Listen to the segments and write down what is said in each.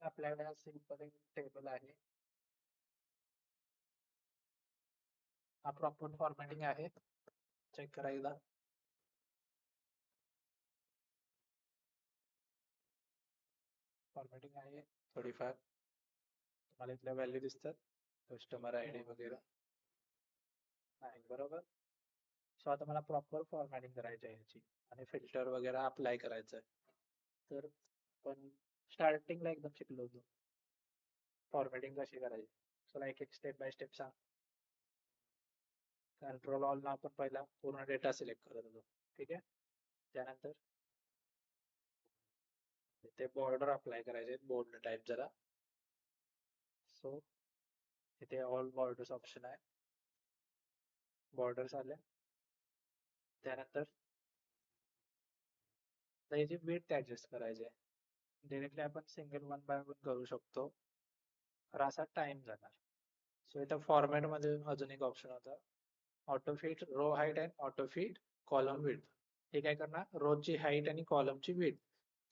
आपल्याकडे हा सिंपल एक टेबल आहे. हा प्रॉपर फॉर्मॅटिंग आहे. चेक करा एकदा. फॉर्मॅटिंग आहे थोडीफार. तुम्हाला इथल्या व्हॅल्यू दिसतात, कस्टमर आय डी वगैरे नाही, बरोबर. सो आता मला प्रॉपर फॉर्मॅटिंग करायची आहे याची आणि फिल्टर वगैरे अप्लाय करायचं आहे. तर पण स्टार्टिंगला एकदम शिकलो होतो फॉर्मॅटिंग कशी करायची. चला एक एक स्टेप बाय स्टेप सांग. कंट्रोल ऑल ना आपण पहिला पूर्ण डेटा सिलेक्ट करत होतो, ठीक आहे. त्यानंतर ते बॉर्डर अप्लाय करायचे, बोल्ड टाइप जरा. सो इथे ऑल बॉर्डर्स ऑप्शन आहे, बॉर्डर्स आले. त्यानंतर याची विड्थ ऍडजस्ट करायची आहे. डिरेक्टली आपण सिंगल वन बाय वन करू शकतो, तर असा टाइम जाणार. सो इथं फॉर्मॅट मध्ये अजून एक ऑप्शन होता, auto fit row height and auto fit column width. हे काय करणार, रोची हाईट आणि कॉलमची विड्थ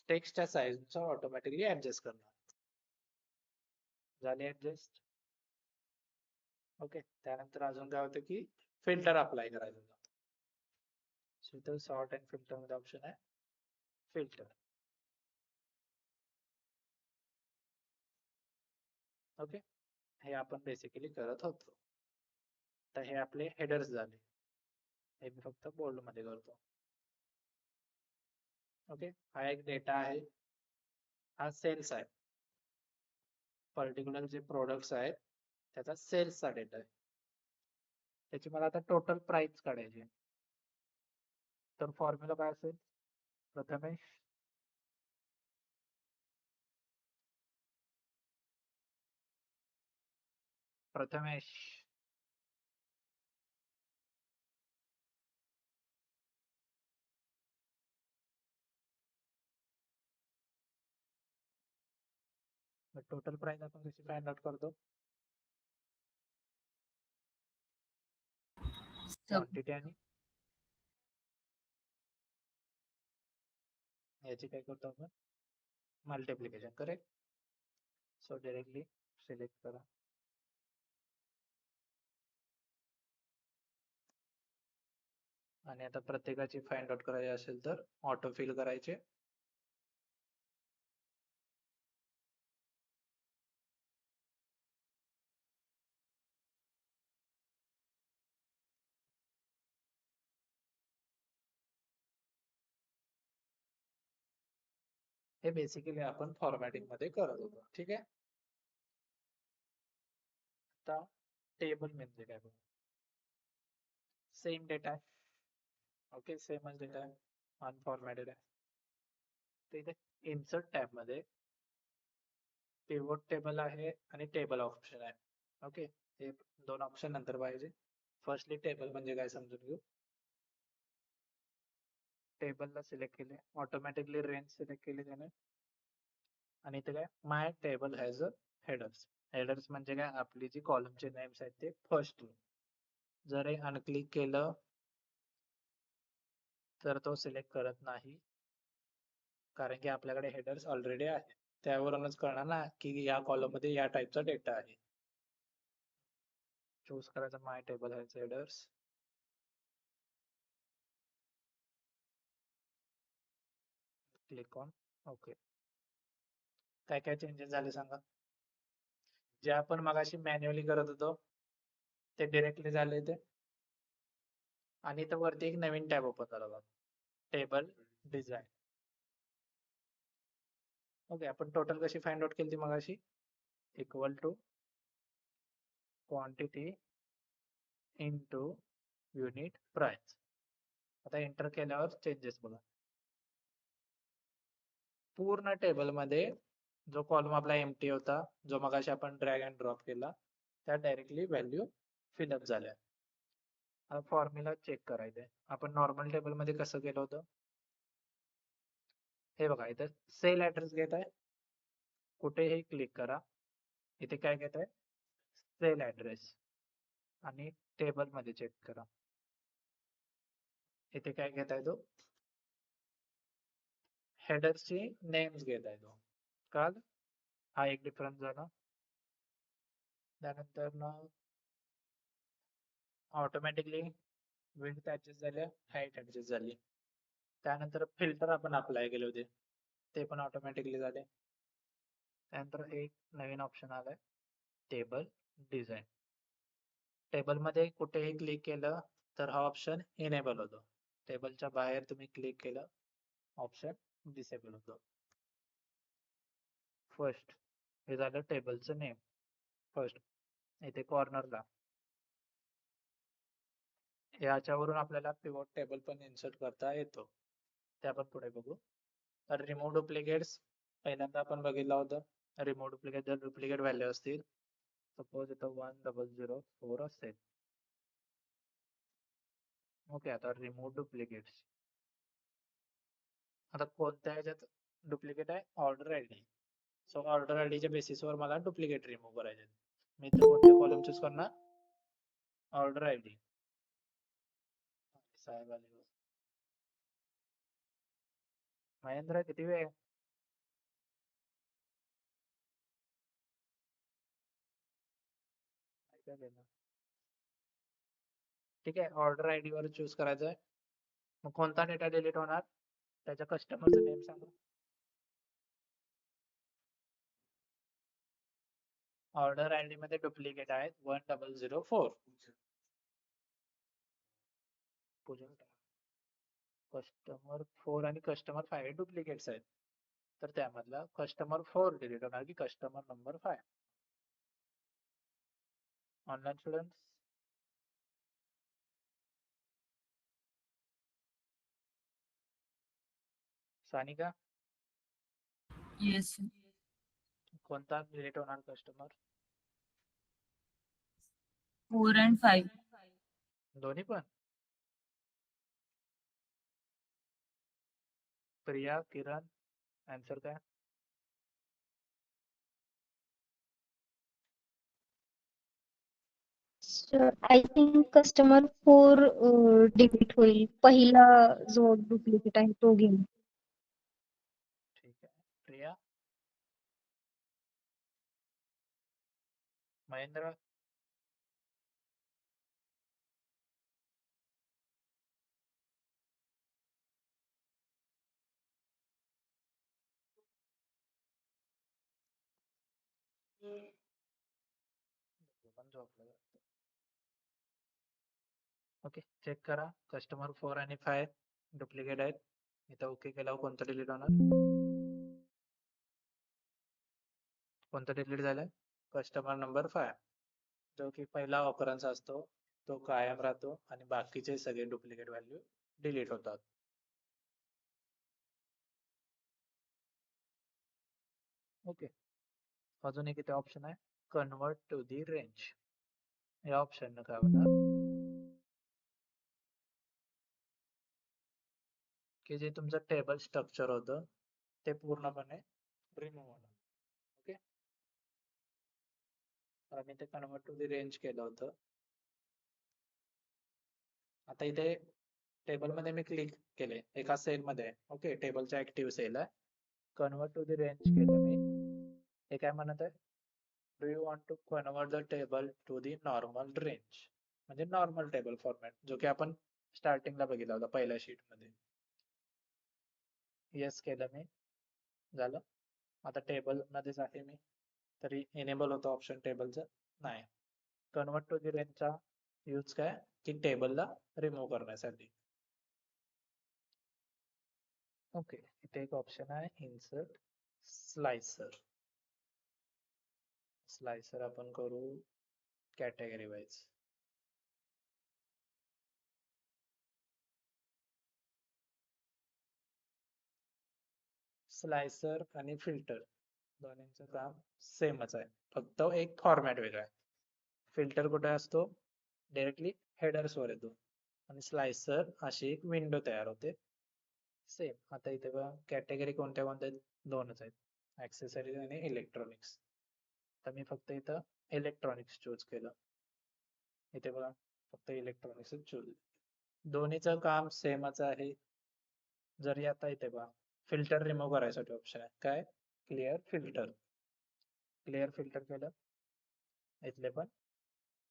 टेक्स्टच्या साईज नुसार ऑटोमॅटिकली ऍडजस्ट करणार. झाले ऍडजस्ट. ओके. त्यानंतर अजून काय होतं की फिल्टर अप्लाय करायचं होतं. सो इथं सॉर्ट अँड फिल्टर मध्ये ऑप्शन आहे फिल्टर. ओके. हे आपण बेसिकली करत होतो. तर हे आपले हेडर्स झाले, हे मी फक्त बोल्ड मध्ये करतो. ओके. हा एक डेटा आहे, हा सेल्स आहे. पर्टिक्युलर जे प्रोडक्ट्स आहेत त्याचा सेल्सचा डेटा आहे. त्याची मला आता टोटल प्राइस काढायची. तर फॉर्म्युला काय असेल, प्रथमेश प्रथमेश टोटल प्राइस आपण कशी फाइंड आउट करतो, क्वांटिटी आणि याची काय करतो आपण multiplication, correct. So directly select करा. आणि आता प्रत्येकाची फाइंड आउट करायची असेल तर ऑटो फिल करायचे. हे बेसिकली आपण फॉर्मॅटिंग मध्ये करत होतो, ठीक आहे. आता टेबल म्हणजे काय बघा, सेम डेटा आहे. ओके, सेमच डेटा आहे, अनफॉर्मॅटेड आहे. तर इथे इन्सर्ट टॅब मध्ये पिवोट टेबल आहे आणि टेबल ऑप्शन आहे. ओके, हे दोन ऑप्शन नंतर पाहिजे. फर्स्टली टेबल म्हणजे काय समजून घेऊ. टेबलला सिलेक्ट केले, ऑटोमॅटिकली रेंज सिलेक्ट केली त्याने. आणि इथे काय my table has a headers. Headers म्हणजे काय, आपली जी कॉलमचे नेम्स आहेत ते फर्स्ट. जर हे अनक्लिक केलं तर तो सिलेक्ट करत नाही, कारण की आपल्याकडे हेडर्स ऑलरेडी आहे. त्यावरूनच कळणार ना की या कॉलम मध्ये या टाईपचा डेटा आहे. चूज करायचं my table has headers. Click on okay. काय काय चेंजेस झाले सांगा. जे आपण मगाशी मॅन्युअली करत होतो ते डायरेक्टली झाले ते. आणि इथं वरती एक नवीन टॅब ओपन झाला बघा, टेबल डिझाइन. ओके, आपण टोटल कशी फाइंड आउट केली ती मगाशी, equal to quantity into unit price. आता एंटर केल्यावर चेंजेस बघा. पूर्ण टेबल मध्ये जो कॉलम आपला एम्प्टी होता, जो मगाशी आपण ड्रॅग अँड ड्रॉप केला, त्या डायरेक्टली व्हॅल्यू फिलअप झाल्या. आता फॉर्म्युला चेक करायचंय. आपण नॉर्मल टेबल मध्ये कसं केलं होतं, हे बघा इथे सेल ऍड्रेस घेत आहे, कुठेही क्लिक करा, इथे काय घेत आहे सेल ऍड्रेस. आणि टेबल मध्ये चेक करा, इथे काय घेत आहे तो हेडर्सची नेम्स घेत आहे तो. कळालं. हा एक डिफरन्स झाला. त्यानंतर ऑटोमॅटिकली विड्थ ऍडजस्ट झाले, हाईट ऍडजस्ट झाली. त्यानंतर फिल्टर आपण अप्लाय केले होते ते पण ऑटोमॅटिकली झाले. त्यानंतर एक नवीन ऑप्शन आलाय, टेबल डिझाईन. टेबल मध्ये कुठेही क्लिक केलं तर हा ऑप्शन इनेबल होतो. टेबलच्या बाहेर तुम्ही क्लिक केलं, ऑप्शन डिसेबल होतो. फर्स्ट हे झालं टेबलचं नेम. फर्स्ट इथे कॉर्नरला याच्यावरून आपल्याला पिवट टेबल पण इन्सर्ट करता येतो, ते आपण पुढे बघू. तर रिमूव्ह डुप्लिकेट्स पहिल्यांदा आपण बघितलं होतं. रिमूव्ह डुप्लिकेट जर डुप्लिकेट व्हॅल्यू असतील, सपोज इथं 1004 असेल. ओके, आता रिमूव्ह डुप्लिकेट्स. आता कोणत्या ह्याच्यात डुप्लिकेट आहे? Order I D. So order I डीच्या बेसिसवर मला डुप्लिकेट रिमूव्ह करायचे. मी इथे कोणते कॉलम चूज करणार? Order I D. साहेब आले. महेंद्र किती वेळ? ठीक आहे, ऑर्डर आय डी वर चूज करायचं आहे. मग कोणता डेटा डिलीट होणार? त्याच्या कस्टमरचं नेम सांगा. ऑर्डर आय डी मध्ये डुप्लिकेट आहेत 1004. कस्टमर 4 आणि कस्टमर 5 हे डुप्लिकेट्स आहेत, तर त्यामधला कस्टमर 4 डिलीट होणार की customer number 5? Online students, Sanika, yes. कोणता डिलीट होणार कस्टमर? 4 and 5. दोन्ही पण? प्रिया, किरण, आन्सर काय? Sir I think customer 4 delete होईल. पहिला जो डुप्लिकेट आहे तो घेईन. ठीक आहे. प्रिया, महेंद्र, पण झोपलं वाटतं. ओके, चेक करा. कस्टमर 4 आणि 5 डुप्लिकेट आहेत. इथं ओके केल्यावर कोणतं डिलीट होणार? कोणतं डिलीट झालंय? कस्टमर नंबर 5, जो की पहिला ऑकरन्स असतो तो कायम राहतो आणि बाकीचे सगळे डुप्लिकेट व्हॅल्यू डिलीट होतात. ओके, अजून एक इथे ऑप्शन आहे, कन्वर्ट टू दी रेंज. या ऑप्शन काय होणार की जे तुमचं टेबल स्ट्रक्चर होतं ते पूर्णपणे रिमूव्ह होणार. ओके, तर आम्ही ते कन्वर्ट टू दी रेंज केलं होतं. आता इथे टेबल मध्ये मी क्लिक केले, एका सेल मध्ये. ओके, टेबलच्या ऍक्टिव्ह सेल आहे. कन्वर्ट टू दी रेंज केलं मी. हे काय म्हणत आहे? Do you want to convert the table to the normal range, म्हणजे नॉर्मल टेबल फॉर्मॅट, जो की आपण स्टार्टिंगला बघितला होता पहिल्या शीट मध्ये. येस केलं मी, झालं. आता टेबल मध्येच आहे मी, तरी इनेबल होतं ऑप्शन टेबलचं. नाही, कन्वर्ट टू दी रेंजचा यूज काय की टेबलला रिमूव्ह करण्यासाठी. ओके, इथे एक ऑप्शन आहे इन्सर्ट स्लाइसर. स्लाइसर आपण करू कॅटेगरी वाईज. स्लाइसर आणि फिल्टर दोन्हीचं काम सेमच आहे, फक्त एक फॉर्मॅट वेगळा आहे. फिल्टर कुठे असतो? डायरेक्टली हेडर्स वर येतो, आणि स्लाइसर अशी एक विंडो तयार होते. सेम. आता इथे बघा कॅटेगरी कोणत्या कोणत्या आहेत? दोनच आहेत, ऍक्सेसरीज आणि इलेक्ट्रॉनिक्स. तर मी फक्त इथं इलेक्ट्रॉनिक्स चूज केलं. इथे बघा फक्त इलेक्ट्रॉनिक्स चूज. दोन्हीचं काम सेमच आहे. जरी आता इथे बघा फिल्टर रिमूव्ह करायसाठी ऑप्शन आहे, काय? Clear filter. क्लिअर फिल्टर केलं, इथले पण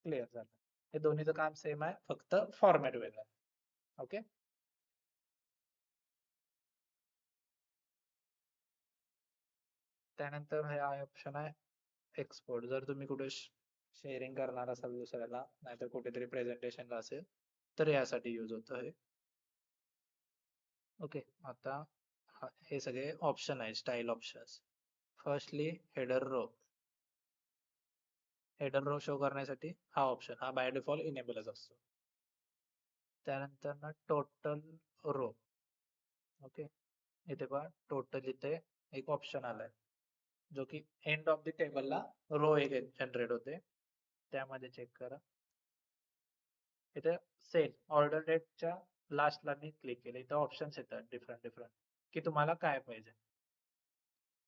क्लिअर झालं. हे दोन्हीचं काम सेम आहे, फक्त फॉर्मॅट वेगळा. ओके, त्यानंतर हे ऑप्शन आहे एक्सपोर्ट. जर तुम्ही कुठे शेअरिंग करणार असाल दुसऱ्याला, नाहीतर कुठेतरी प्रेझेंटेशनला असेल, तर यासाठी यूज होतं हे. ओके, आता हे सगळे ऑप्शन आहे, style options. Firstly header row. Header row show करण्यासाठी हा ऑप्शन, हा बाय डिफॉल्ट इनेबलच असतो. त्यानंतर ना टोटल रो. ओके, इथे पहा टोटल, इथे एक ऑप्शन आलाय जो की एंड ऑफ द टेबलला रो एक जनरेट होते. त्यामध्ये चेक करा, इथे सेल ऑर्डर डेटच्या लास्टला मी क्लिक केलं, इथं ऑप्शन्स येतात डिफरंट डिफरंट की तुम्हाला काय पाहिजे.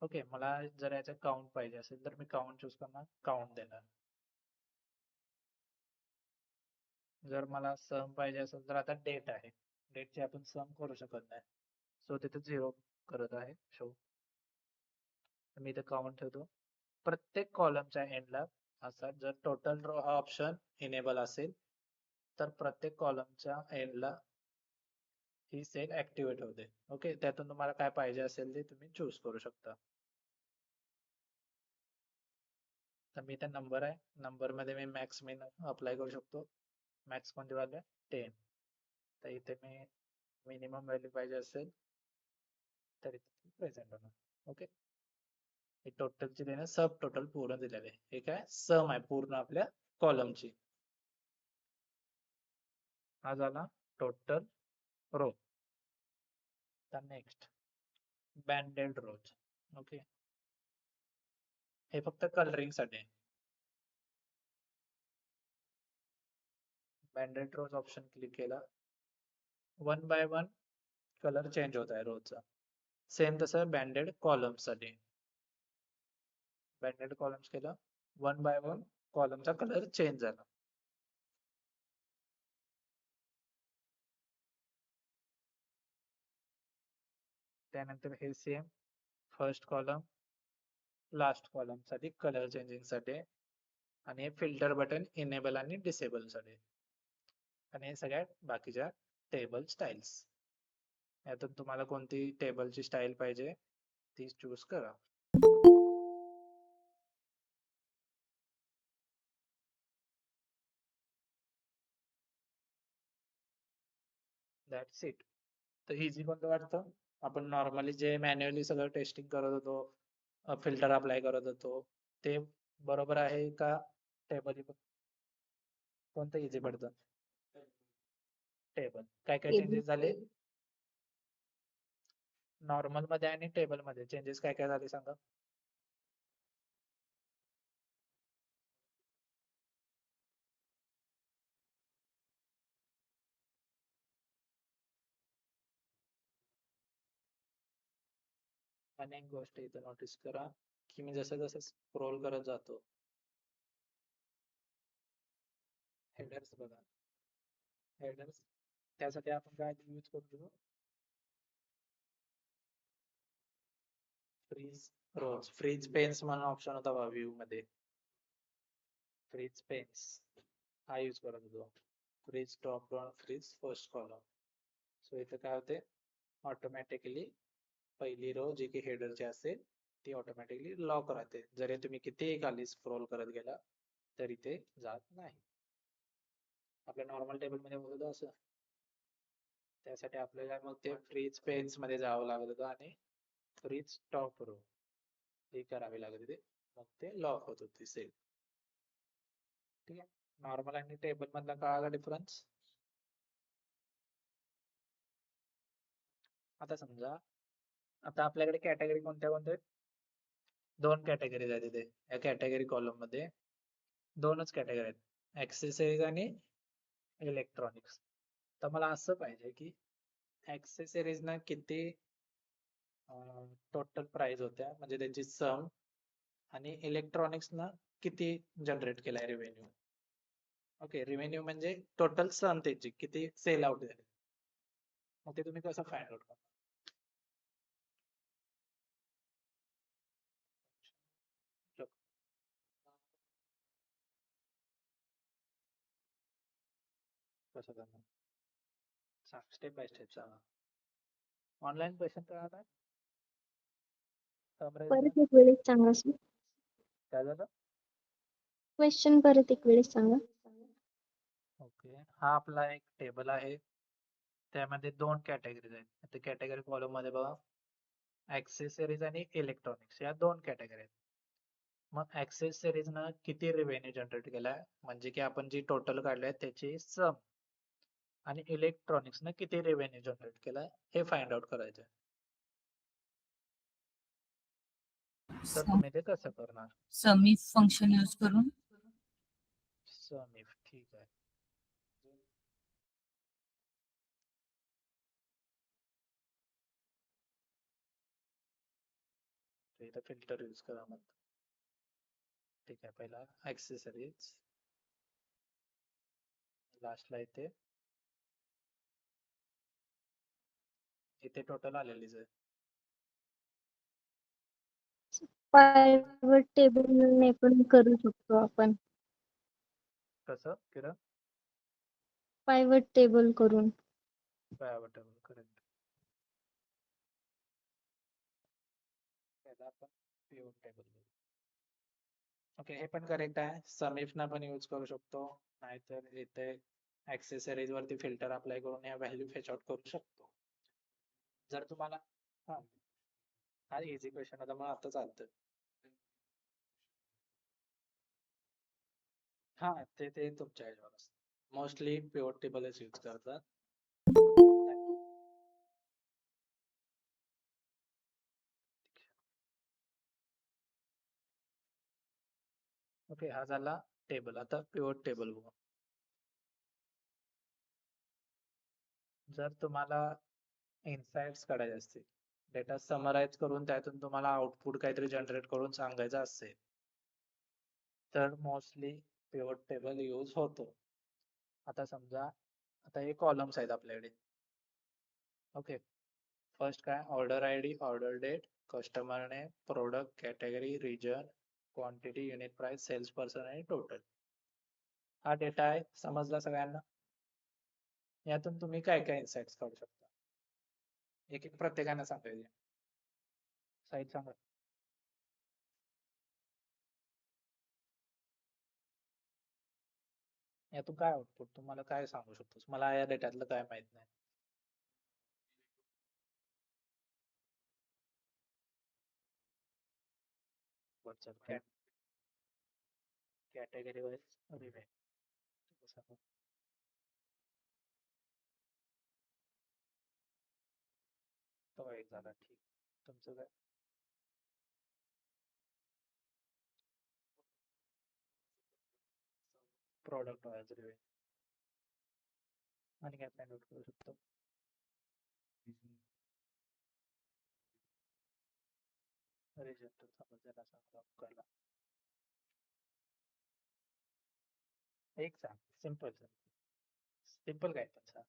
ओके, मला जर याचं काउंट पाहिजे असेल तर मी काउंट चूज करणार, काउंट देणार. जर मला सम पाहिजे असेल तर आता डेट आहे, डेटची आपण सम करू शकत नाही, सो तिथे 0 करत आहे शो. मी इथे काउंट ठेवतो. प्रत्येक कॉलमच्या एंडला असा, जर टोटल रो हा ऑप्शन इनेबल असेल तर प्रत्येक कॉलमच्या एंडला ही सेल ऍक्टिव्हेट होते. ओके, त्यातून तुम्हाला काय पाहिजे असेल ते तुम्ही चूज करू शकता. तर मी इथे नंबर आहे, नंबर मध्ये मी मॅक्स मिन अप्लाय करू शकतो. मॅक्स कोणती व्हॅल्यू आहे, 10. तर इथे मी मिनिमम व्हॅल्यू पाहिजे असेल तर इथे प्रेझेंट होणार. ओके, हे टोटलची देणं सब टोटल पूर्ण दिलेले, हे काय सम आहे पूर्ण आपल्या कॉलमची. हा झाला टोटल रो. तर नेक्स्ट बँडेड रोज. ओके, हे फक्त कलरिंग साठी. बँडेड रोज ऑप्शन क्लिक केला, 1 बाय 1 कलर चेंज होत आहे रोजचा. सेम तसं बँडेड कॉलम्स साठी. बँडेड कॉलम्स केलं, 1 बाय 1 कॉलमचा कलर चेंज झाला. त्यानंतर हे same first column last column साठी कलर चेंजिंग साठी, आणि हे फिल्टर बटन इनेबल आणि डिसेबल साठी, आणि हे सगळ्यात बाकीच्या टेबल स्टाईल्स. यातून तुम्हाला कोणती टेबलची स्टाईल पाहिजे ती चूज करा. That's it. तर इझी कोणतं वाटतं? आपण नॉर्मली जे मॅन्युअली सगळं टेस्टिंग करत होतो, फिल्टर अप्लाय करत होतो, ते बरोबर आहे का? टेबल कोणतं इझी पडतं? टेबल. काय काय चेंजेस झाले नॉर्मल मध्ये आणि टेबल मध्ये? चेंजेस काय काय झाले सांगा. आणि एक गोष्ट इथं नोटीस करा की मी जसं जसं स्क्रोल करत जातो, हेडर्स बघा, हेडर्स त्यासाठी आपण काय यूज करतो, फ्रीज रोज, फ्रीज पेन्स म्हणून ऑप्शन होता बघा व्ह्यू मध्ये, फ्रीज पेन्स हा यूज करत होतो. Freeze top down, freeze first column. So इथं काय होते, ऑटोमॅटिकली पहिली रो जी की हेडरची असेल ती ऑटोमॅटिकली लॉक राहते, जरी तुम्ही कितीही खाली स्क्रोल करत गेला तरी ते जात नाही. आपल्या नॉर्मल टेबल मध्ये होत होतं असं, त्यासाठी आपल्याला मग ते फ्रीज पेन्स मध्ये जावं लागत होतं आणि फ्रीज टॉप रो हे करावे लागत होते, मग ते लॉक होत होती सेल. ठीक आहे, नॉर्मल आणि टेबल मधला कळाला डिफरन्स? आता समजा, आता आपल्याकडे कॅटेगरी कोणत्या कोणत्या? 2 कॅटेगरीज आहेत इथे. या कॅटेगरी कॉलम मध्ये 2च कॅटेगरी आहेत, ऍक्सेसरीज आणि इलेक्ट्रॉनिक्स. तर मला असं पाहिजे की ऍक्सेसरीज ना किती टोटल प्राइस होत्या, म्हणजे त्यांची सम, आणि इलेक्ट्रॉनिक्स ना किती जनरेट केलाय रेव्हेन्यू. ओके, रेव्हेन्यू म्हणजे टोटल सम त्याची किती सेल आउट झाली. मग ते तुम्ही कसं फाइंड आउट करता? कसं करणार? सांग, स्टेप बाय स्टेप सांगा. ऑनलाईन क्वेश्चन कळणार आहे? Summarize परत द्या. एक वेळेस सांगा सर. काय झालं? क्वेश्चन परत एक वेळेस सांगा. ओके, हा आपला एक टेबल आहे. त्यामध्ये 2 कॅटेगरीज आहेत. आता कॅटेगरी कॉलम मध्ये बघा, ऍक्सेसरीज आणि इलेक्ट्रॉनिक्स या 2 कॅटेगरी आहेत. मग ऍक्सेसरीज न किती रेव्हेन्यू जनरेट केलाय, म्हणजे की आपण जी टोटल काढले त्याची सम, आणि इलेक्ट्रॉनिक्स न किती रेव्हेन्यू जनरेट केलाय हे फाइंड आउट करायचं. तर तुम्ही ते कसं करणार? समी फंक्शन यूज करून सम इफ, ठीक आहे. तर इथं फिल्टर यूज करा मग. ठीक आहे, पहिला ऍक्सेसरीज, लास्टला इथे टोटल आलेलीच आहे. पायवट टेबलने पण करू शकतो आपण. कसं किरण? पायवट टेबल करून. Table, correct. त्याला आपण पिव्होट टेबल. ओके, हे पण करेक्ट आहे. समीफ ना पण यूज करू शकतो, नाहीतर इथे ऍक्सेसरीज वरती फिल्टर अप्लाय करून या व्हॅल्यू फेच आउट करू शकतो. जर तुम्हाला हा इझी क्वेश्चन होता मग आता चालतं. हा ते तुमच्या ह्याच्यावर असतं. मोस्टली पिव्होट टेबलच यूज करतात. ओके, हा झाला टेबल. आता पिव्होट टेबल बघू. जर तुम्हाला इनसाइट्स काढायचे असतील, डेटा समराइज करून त्यातून तुम्हाला आउटपुट काहीतरी जनरेट करून सांगायचं असेल, तर मोस्टली पिव्होट टेबल यूज होतो. आता समजा, आता हे कॉलम्स आहेत आपल्याकडे. ओके, फर्स्ट काय, order I D, order date, customer name, product category, region, quantity, unit price, sales person आणि टोटल. हा डेटा आहे, समजला सगळ्यांना? यातून तुम्ही काय काय इन्साइट्स काढू शकता, एक एक प्रत्येकाने सांगायचे. साहिल सांगा. यातून काय आउटपुट तुम्हाला काय सांगू शकतोस? मला या डेटातलं काय माहित नाही. Category wise revenue. तो एक झाला, ठीक. तुमचं काय? Product wise revenue. आणि काय फाइंड आउट करू शकतो? रिजन समजला, सांगा. एक सांग, सिंपल सिंपल काय पण सांग.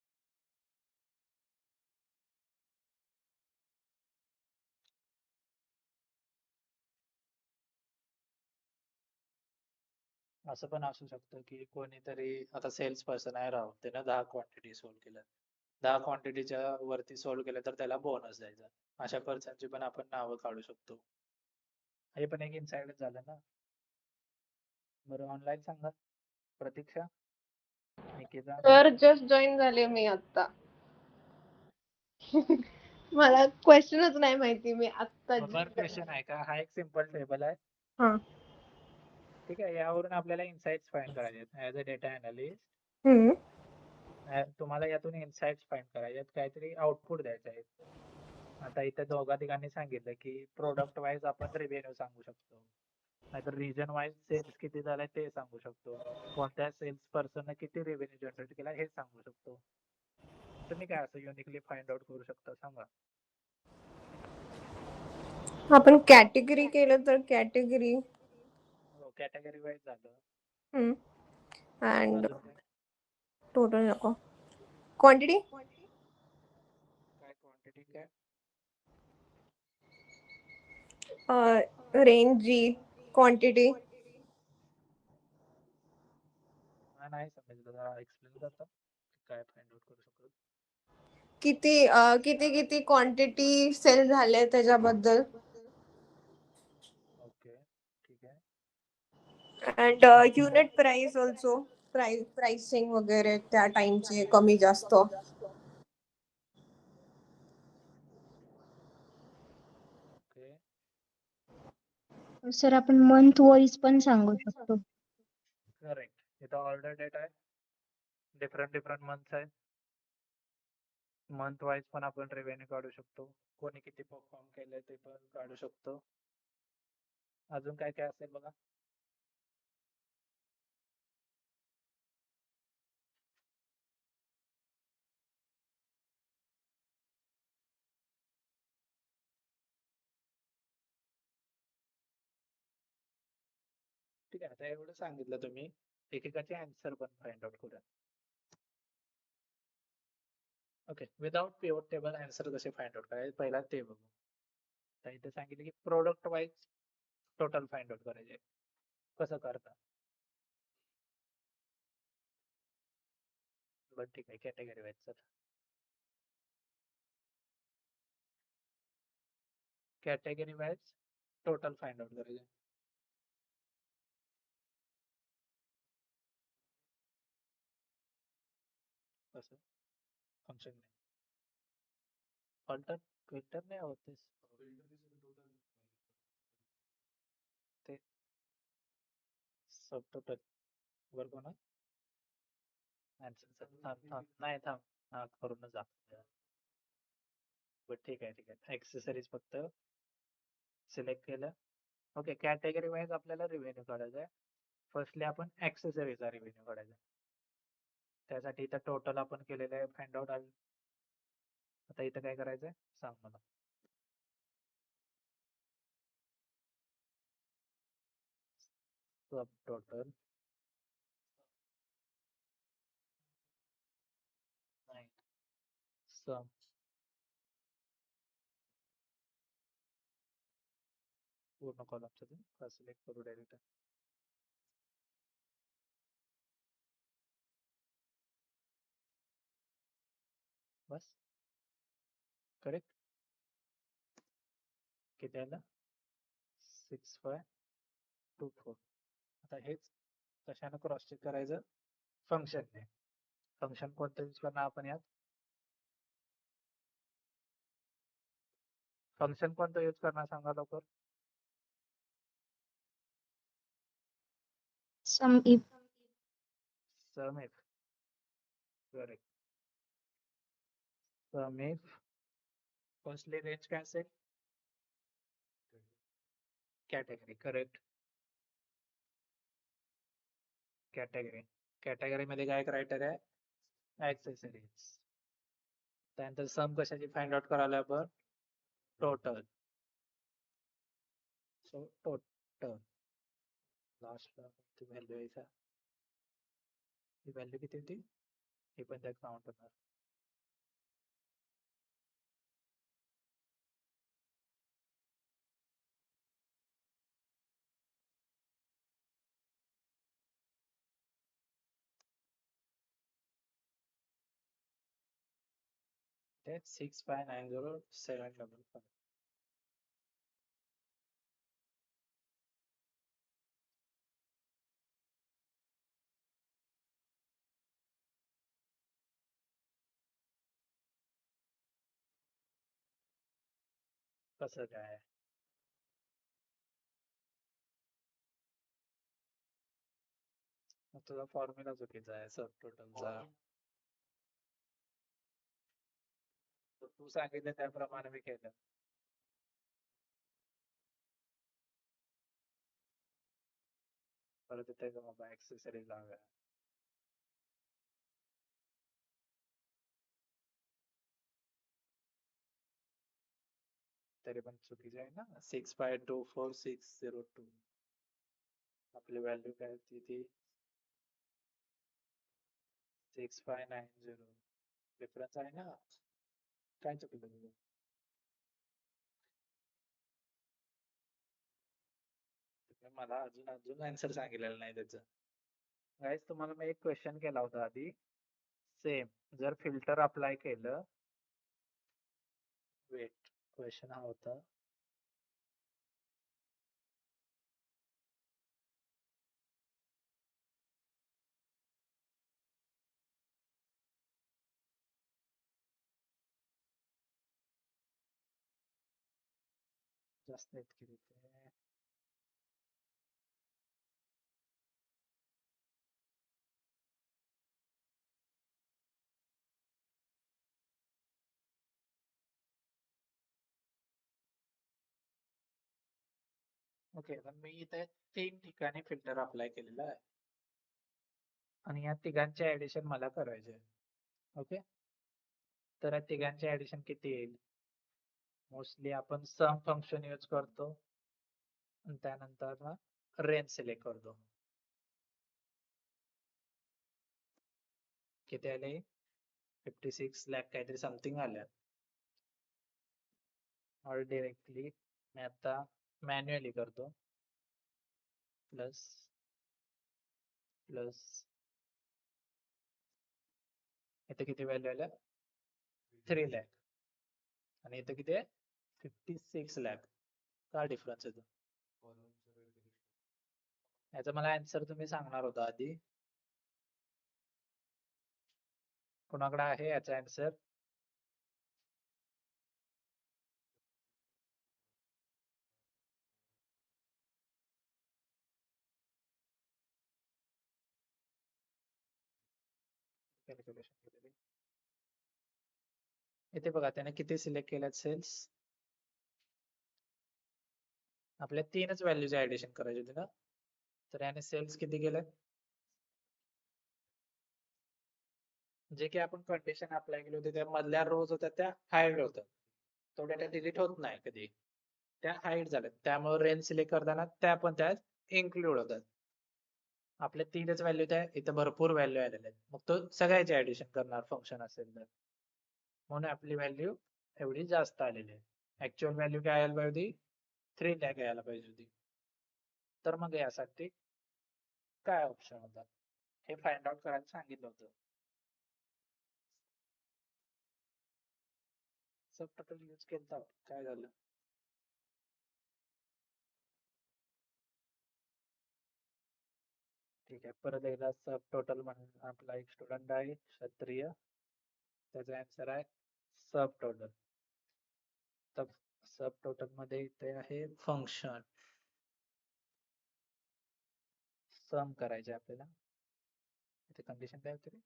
असं पण असू शकतं की कोणीतरी आता सेल्स पर्सन आहे राव, त्यानं 10 क्वांटिटी सोल्ड केल्या, 10 क्वांटिटीच्या वरती सोल्ड केलं तर त्याला बोनस द्यायचा. अशा पर्सनची पण आपण नावं काढू शकतो. हे पण एक इन्साइडच झालं ना. बरं, ऑनलाईन सांगा. प्रतीक्षा, निकिता. सर जस्ट जॉईन झाले मी आता. मला क्वेश्चनच नाही माहिती, मी आता बरोबर क्वेश्चन आहे का? हा एक सिंपल टेबल आहे. हा. ठीक आहे, यावरून आपल्याला इन्साइट्स फाइंड करायचे आहेत ऍज अ डेटा अनालिस्ट. हम्म. तुम्हाला यातून इन्साइट्स फाइंड करायचे आहेत, काहीतरी आउटपुट द्यायचे आहेत. आता इथे दोघा तिघांनी सांगितलं की प्रोडक्ट वाईज आपण रिव्हेन्यू सांगू शकतो, नाहीतर रिजन वाईज सेल्स किती झालाय ते सांगू शकतो, कोणत्या सेल्स पर्सन किती रेव्हेन्यू जनरेट केला हे सांगू शकतो. तुम्ही काय असं युनिकली फाइंड आउट करू शकता सांगा? आपण कॅटेगरी केलं तर कॅटेगरी कॅटेगरी वाईज झालं. अँड अजून काय? टोटल नको, क्वांटिटी काय क्वांटिटी काय? रेंज जी क्वांटिटी. नाही समजलं, जरा एक्सप्लेन करता? काय फाइंड आउट करू शकतो? किती क्वांटिटी सेल झाले त्याच्याबद्दल. ओके, ठीक आहे. And unit price also, pricing वगैरे त्या टाइमचे कमी जास्त. ओके, सर आपण मंथ वाईज पण सांगू शकतो. करेक्ट. इथं ऑर्डर डेट आहे, डिफरंट मंथ्स आहे. मंथ वाईज पण आपण रेव्हेन्यू काढू शकतो. कोणी किती परफॉर्म केलंय ते पण काढू शकतो. अजून काय काय असेल बघा. ठीक आहे, आता एवढं सांगितलं तुम्ही. एकेकाचे आन्सर पण फाइंड आउट करूया. Okay, without pivot table answer कसे फाइंड आउट करायचे पहिला ते बघू. तर इथे सांगितलं की product wise total find out करायचे. कसं करता? बरं ठीक आहे, category wise sir. Category wise total find out करायचे. कसं? फंक्शन नाही. ऑल्टर फिल्टर नाही होतेस ते सब टोटल वर कोणा आन्सर थांब नाही थांब हा करूनच जा. बट ठीक आहे ऍक्सेसरीज फक्त सिलेक्ट केलं. ओके, कॅटेगरी वाईज आपल्याला रिव्हेन्यू काढायचा आहे. फर्स्टली आपण ऍक्सेसरीजचा रिव्हेन्यू काढायचा. त्यासाठी इथं टोटल आपण केलेलं आहे फाइंड आउट. आता इथं काय करायचंय सांग मला. सब टोटल नाही सम पूर्ण कॉलमचं सिलेक्ट करू डायरेक्ट. बस करेक्ट. किती आलं? 6524. आता हेच कशानं क्रॉस चेक करायचं? फंक्शनने. फंक्शन कोणतं यूज करणार आपण यात? फंक्शन कोणतं यूज करणार सांगा लवकर. Sum if. Sum if. Correct. Sum if firstly range काय असेल? कॅटेगरी. करेक्ट. कॅटेगरी मध्ये काय क्रायटेरिया आहे? ऍक्सेसरीज. त्यानंतर सम कशाची फाइंड आउट करायला आपण? टोटल. सो टोटल लास्टला ती व्हॅल्यू आहे का? ही व्हॅल्यू किती होती? ही पण त्यात काउंट होणार. ते 6590,755. कसं काय? तुझा फॉर्म्युला चुकीचा आहे सब टोटलचा. तू सांगितलं त्याप्रमाणे मी केलं. परत इथे बाबा ऍक्सेसरीज लावूया. तरी पण चुकीचं आहे ना. 6524,602. आपली व्हॅल्यू काय होती ती? 6590. डिफरन्स आहे ना. काय चुकलं तुझं? मला अजून आन्सर सांगितलेलं नाही त्याचं. गाईज तुम्हाला मी एक क्वेश्चन केला होता आधी. सेम जर फिल्टर अप्लाय केलं, वेट, क्वेश्चन हा होता जास्त इतकी देते. ओके, तर मी इथे 3 ठिकाणी फिल्टर अप्लाय केलेला आहे आणि या तिघांचे ऍडिशन मला करायचे. ओके, तर या तिघांचे ऍडिशन किती येईल? मोस्टली आपण सम फंक्शन यूज करतो आणि त्यानंतर ना रेंज सिलेक्ट करतो. किती आले? 56 लाख काहीतरी समथिंग आल्या. और डायरेक्टली मी आता मॅन्युअली करतो. प्लस प्लस इथे किती व्हॅल्यू आल्या? 3 लाख आणि इथे किती आहे? 56 लाख. का डिफरन्स येतो? याचा मला आन्सर तुम्ही सांगणार होता आधी. कोणाकडे आहे याचा आन्सर? कॅल्क्युलेशन केलेली. इथे बघा त्याने किती सिलेक्ट केल्यात सेल्स? आपल्या 3च व्हॅल्यूचे ऍडिशन करायचे होते ना, तर याने सेल्स किती केले? जे की आपण कंडिशन अप्लाय केली होती त्या मधल्या रोज होत्या त्या हाईड होतात. तो डेटा डिलीट होत नाही कधी, त्या हाईड झाल्यात. त्यामुळे रेंज सिलेक्ट करताना त्या पण त्यात इन्क्लूड होतात. आपल्या 3च व्हॅल्यू त्या इथे भरपूर व्हॅल्यू आलेल्या आहेत, मग तो सगळ्याचे ऍडिशन करणार फंक्शन असेल तर, म्हणून आपली व्हॅल्यू एवढी जास्त आलेली आहे. ऍक्च्युअल व्हॅल्यू काय यायला पाहिजे होती? 3 लाख यायला पाहिजे होती. तर मग यासाठी काय ऑप्शन होता हे फाइंड आउट करायला सांगितलं होतं. सब टोटल यूज केलं, काय झालं? ठीक आहे, परत एकदा सब टोटल म्हणून आपला एक स्टुडंट आहे क्षत्रिय, त्याचा आन्सर आहे सब टोटल. तर सब टोटल मध्ये इथे आहे फंक्शन सम करायचे आपल्याला. इथे कंडिशन काय होती?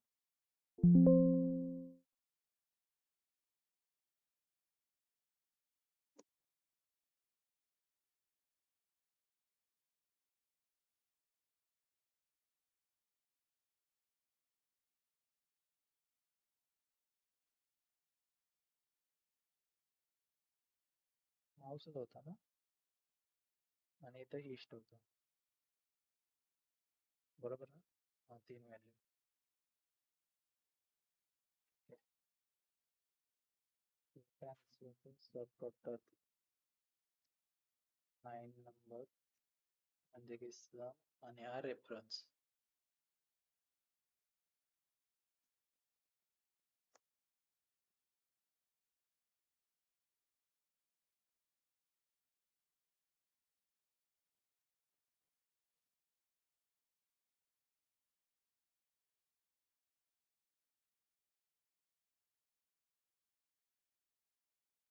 माऊसच होता ना, आणि इथं ईस्ट होतं, बरोबर ना? हा, 3 व्हॅल्यू. सब टोटल 9 नंबर म्हणजे की सम आणि हा रेफरन्स.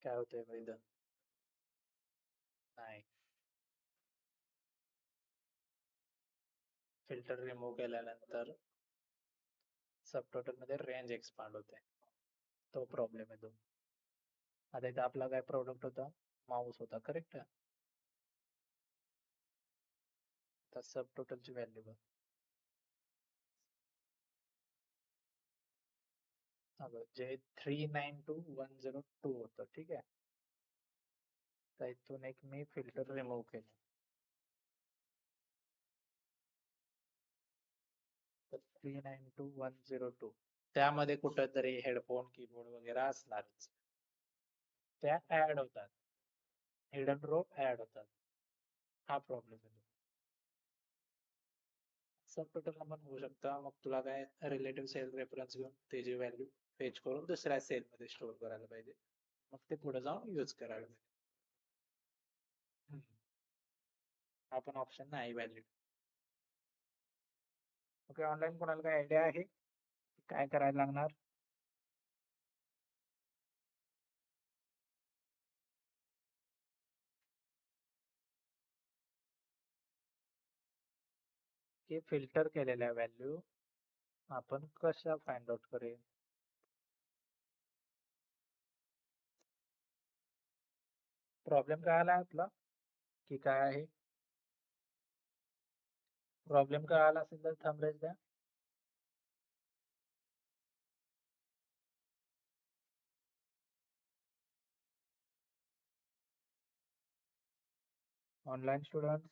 काय होतंय बघ इथं? नाही, फिल्टर रिमूव्ह केल्यानंतर सब टोटल मध्ये रेंज एक्सपांड होते, तो प्रॉब्लेम येतो. आता इथं आपला काय प्रोडक्ट होता? माऊस होता, करेक्ट. तर सब टोटलची व्हॅल्यू बघ. जे 392,102 होतं, ठीक आहे. तर इथून एक मी फिल्टर रिमूव्ह केलं, तर 392,102 त्यामध्ये कुठेतरी हेडफोन कीबोर्ड वगैरे असणारच, त्या ऍड होतात, हिडन रो ऍड होतात. हा प्रॉब्लेम येतो. सब टोटल पण होऊ शकतं. मग तुला काय रिलेटिव्ह सेल रेफरन्स घेऊन त्याची व्हॅल्यू फेच करून दुसऱ्या सेल मध्ये स्टोअर करायला पाहिजे. मग ते पुढे जाऊन यूज करायला पाहिजे. हा पण ऑप्शन नाही व्हॅलिड. ओके, ऑनलाईन कोणाला काय आयडिया आहे काय करायला लागणार? की फिल्टर केलेल्या व्हॅल्यू आपण कशा फाइंड आउट करेल? प्रॉब्लेम काय आला आपला की काय आहे? प्रॉब्लेम काय आला असेल तर थंबनेल द्या. ऑनलाईन स्टुडंट्स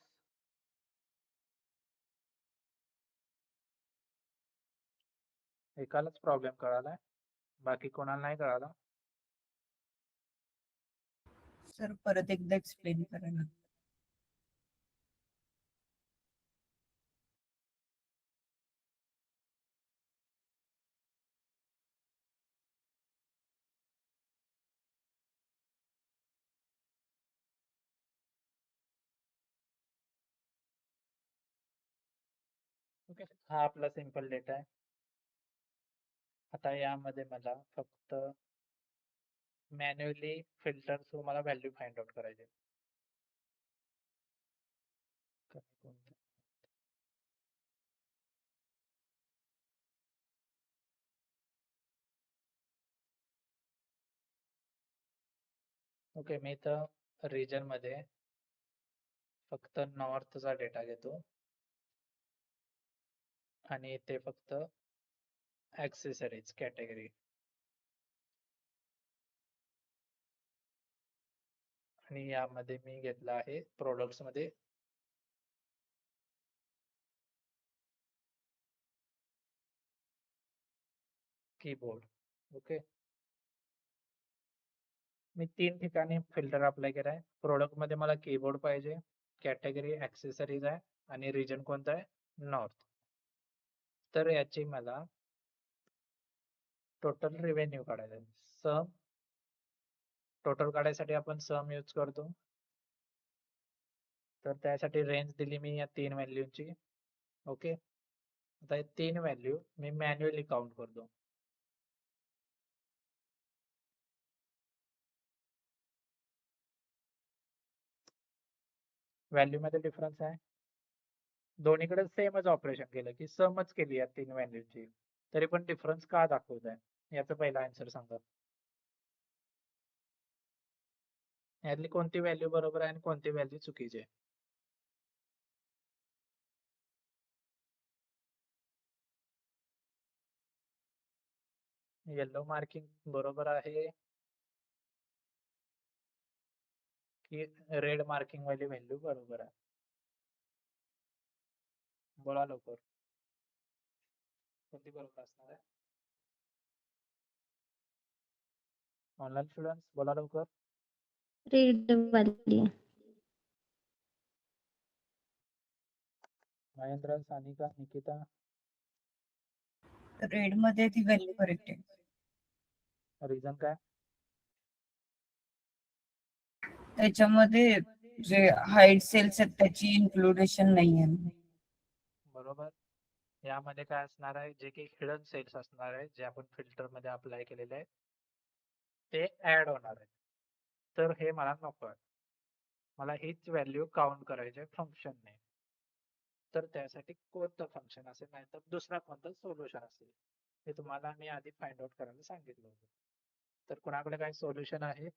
एकालाच प्रॉब्लेम कळालाय, बाकी कोणाला नाही कळाला? सर परत एकदा एक्सप्लेन करा ना. ओके, हा आपला सिंपल डेटा आहे. आता यामध्ये मला फक्त मॅन्युअली फिल्टर थ्रू मला व्हॅल्यू फाइंड आउट करायचे. ओके, मी तर रिजन मध्ये फक्त नॉर्थचा डेटा घेतो आणि इथे फक्त ॲक्सेसरीज कॅटेगरी आणि यामध्ये मी घेतला आहे प्रोडक्ट्स मध्ये कीबोर्ड. ओके, मी 3 ठिकाणी फिल्टर अप्लाय केला आहे. प्रोडक्ट मध्ये मला कीबोर्ड पाहिजे, कॅटेगरी ॲक्सेसरीज आहे आणि रिजन कोणता आहे? नॉर्थ. तर याची मला टोटल रेव्हेन्यू काढायचा आहे. सम टोटल काढायसाठी आपण सम यूज करतो. तर त्यासाठी रेंज दिली मी या 3 व्हॅल्यूची. ओके, आता हे 3 व्हॅल्यू मी मॅन्युअली काउंट करतो. व्हॅल्यू मध्ये डिफरन्स आहे, दोन्हीकडे सेमच ऑपरेशन केलं की समच केली या 3 व्हॅल्यूची, तरी पण डिफरन्स का दाखवत आहे? याचा पहिला आन्सर सांगा. यातली कोणती व्हॅल्यू बरोबर आहे आणि कोणती व्हॅल्यू चुकीची आहे? येलो मार्किंग बरोबर आहे की रेड मार्किंग वाली व्हॅल्यू बरोबर आहे? बोला लवकर, कोणती बरोबर असणार आहे? ऑनलाईन स्टुडंट्स बोला लवकर. रेड वाली. महेंद्र, सानिका, निकिता? रेड मध्ये ती व्हॅल्यू करेक्ट आहे. रिझन काय? त्याच्यामध्ये जे हाईड सेल्स आहेत त्याची इन्क्लुडेशन नाही आहे. बरोबर. यामध्ये काय असणार आहे? जे काही हिडन सेल्स असणार आहे जे आपण फिल्टर मध्ये अप्लाय केलेले आहे ते ऍड होणार आहे. तर हे मला नको आहे. मला हीच व्हॅल्यू काउंट करायची फंक्शनने. तर त्यासाठी कोणतं फंक्शन असेल, नाही तर दुसरा कोणतं सोल्युशन असेल, हे तुम्हाला मी आधी फाइंड आउट करायला सांगितलं होतं. तर कुणाकडे काय सोल्युशन आहे?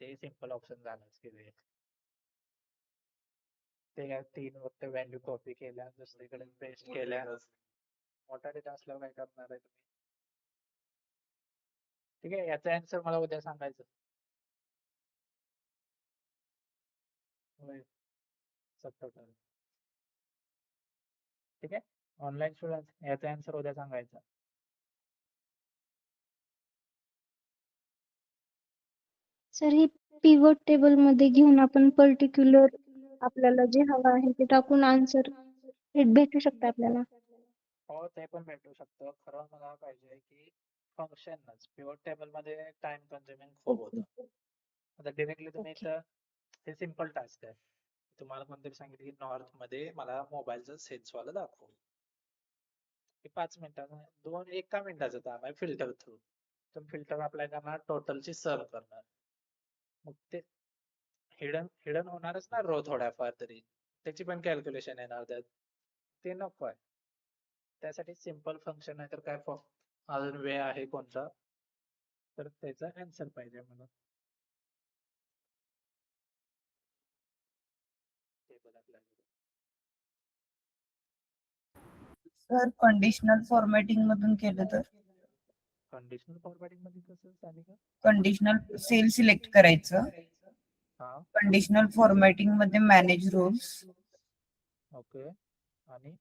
ते सिंपल ऑप्शन झालंच की ते काय 3 फक्त व्हॅल्यू कॉपी केल्या दुसरीकडे पेस्ट केल्या. मोठा डेटा असल्यावर काय करणार आहे तुम्ही? ठीक आहे, याचा आन्सर मला उद्या सांगायचं. होय, सबटोटल. ठीक आहे, ऑनलाईन स्टुडंट्स याचा आन्सर उद्या सांगायचा. सर ही पिव्होट टेबल मध्ये घेऊन आपण पर्टिक्युलर आपल्याला जे हवं आहे ते टाकून आन्सर भेटू शकतं आपल्याला. हो ते पण भेटू शकतं. खरं मला पाहिजे की फंक्शनच. पिव्होट टेबल मध्ये टाइम कन्झ्युमिंग खूप होतं. आता डिरेक्टली तुम्ही ओके. इथं हे सिम्पल टास्क आहे. तुम्हाला कोणतरी सांगितलं की नॉर्थ मध्ये मला मोबाईलचं सेन्स वाला दाखव. हे 5 मिनिटाचं 1 मिनिटाचं काम आहे फिल्टर थ्रू. तुम्ही फिल्टर अप्लाय करणार, टोटलची सर्व करणार. मग ते हिडन हिडन होणारच ना रो थोड्याफार तरी. त्याची पण कॅल्क्युलेशन येणार त्यात. ते नको आहे. त्यासाठी सिम्पल फंक्शन आहे तर काय अजून वे आहे कोणता तर त्याचा आन्सर पाहिजे मला. टेबल अप्लाय करू. सर कंडिशनल फॉर्मॅटिंग मधून केलं तर कंडिशनल फॉर्मॅटिंग मध्ये कसं सानिका? कंडिशनल सेल सिलेक्ट करायचं. हा कंडिशनल फॉर्मॅटिंग मध्ये मॅनेज रोल्स ओके. आणि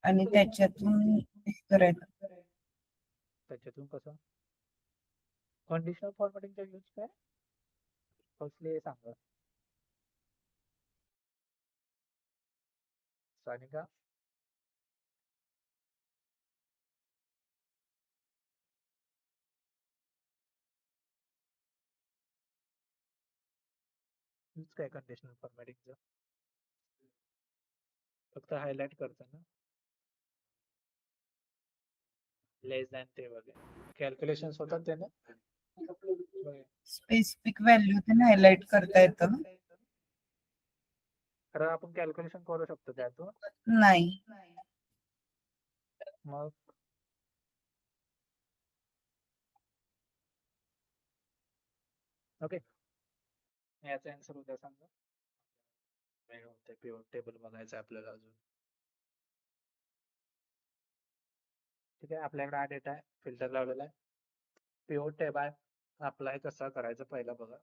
आणि त्याच्यातून हे करायचं. त्याच्यातून कसं कंडिशनल फॉर्मॅटिंगचा यूज काय फर्स्टली हे सांगा सानिका. यूज काय कंडिशनल फॉर्मॅटिंगचं? फक्त हायलाइट करतं ना लेस दॅन ते वगैरे कॅल्क्युलेशन्स होतात त्याने. स्पेसिफिक व्हॅल्यू ते हायलाइट करता येतं. खरं आपण कॅल्क्युलेशन करू शकतो त्यातून. नाही. मग ओके याचा आन्सर उद्या सांगा. वेळ होते पिव्होट टेबल बघायचं आपल्याला अजून. ठीक आहे आपल्याकडे हा डेटा आहे फिल्टर लावलेला आहे. पिव्होट टेबल अप्लाय कसा करायचा पहिला बघा.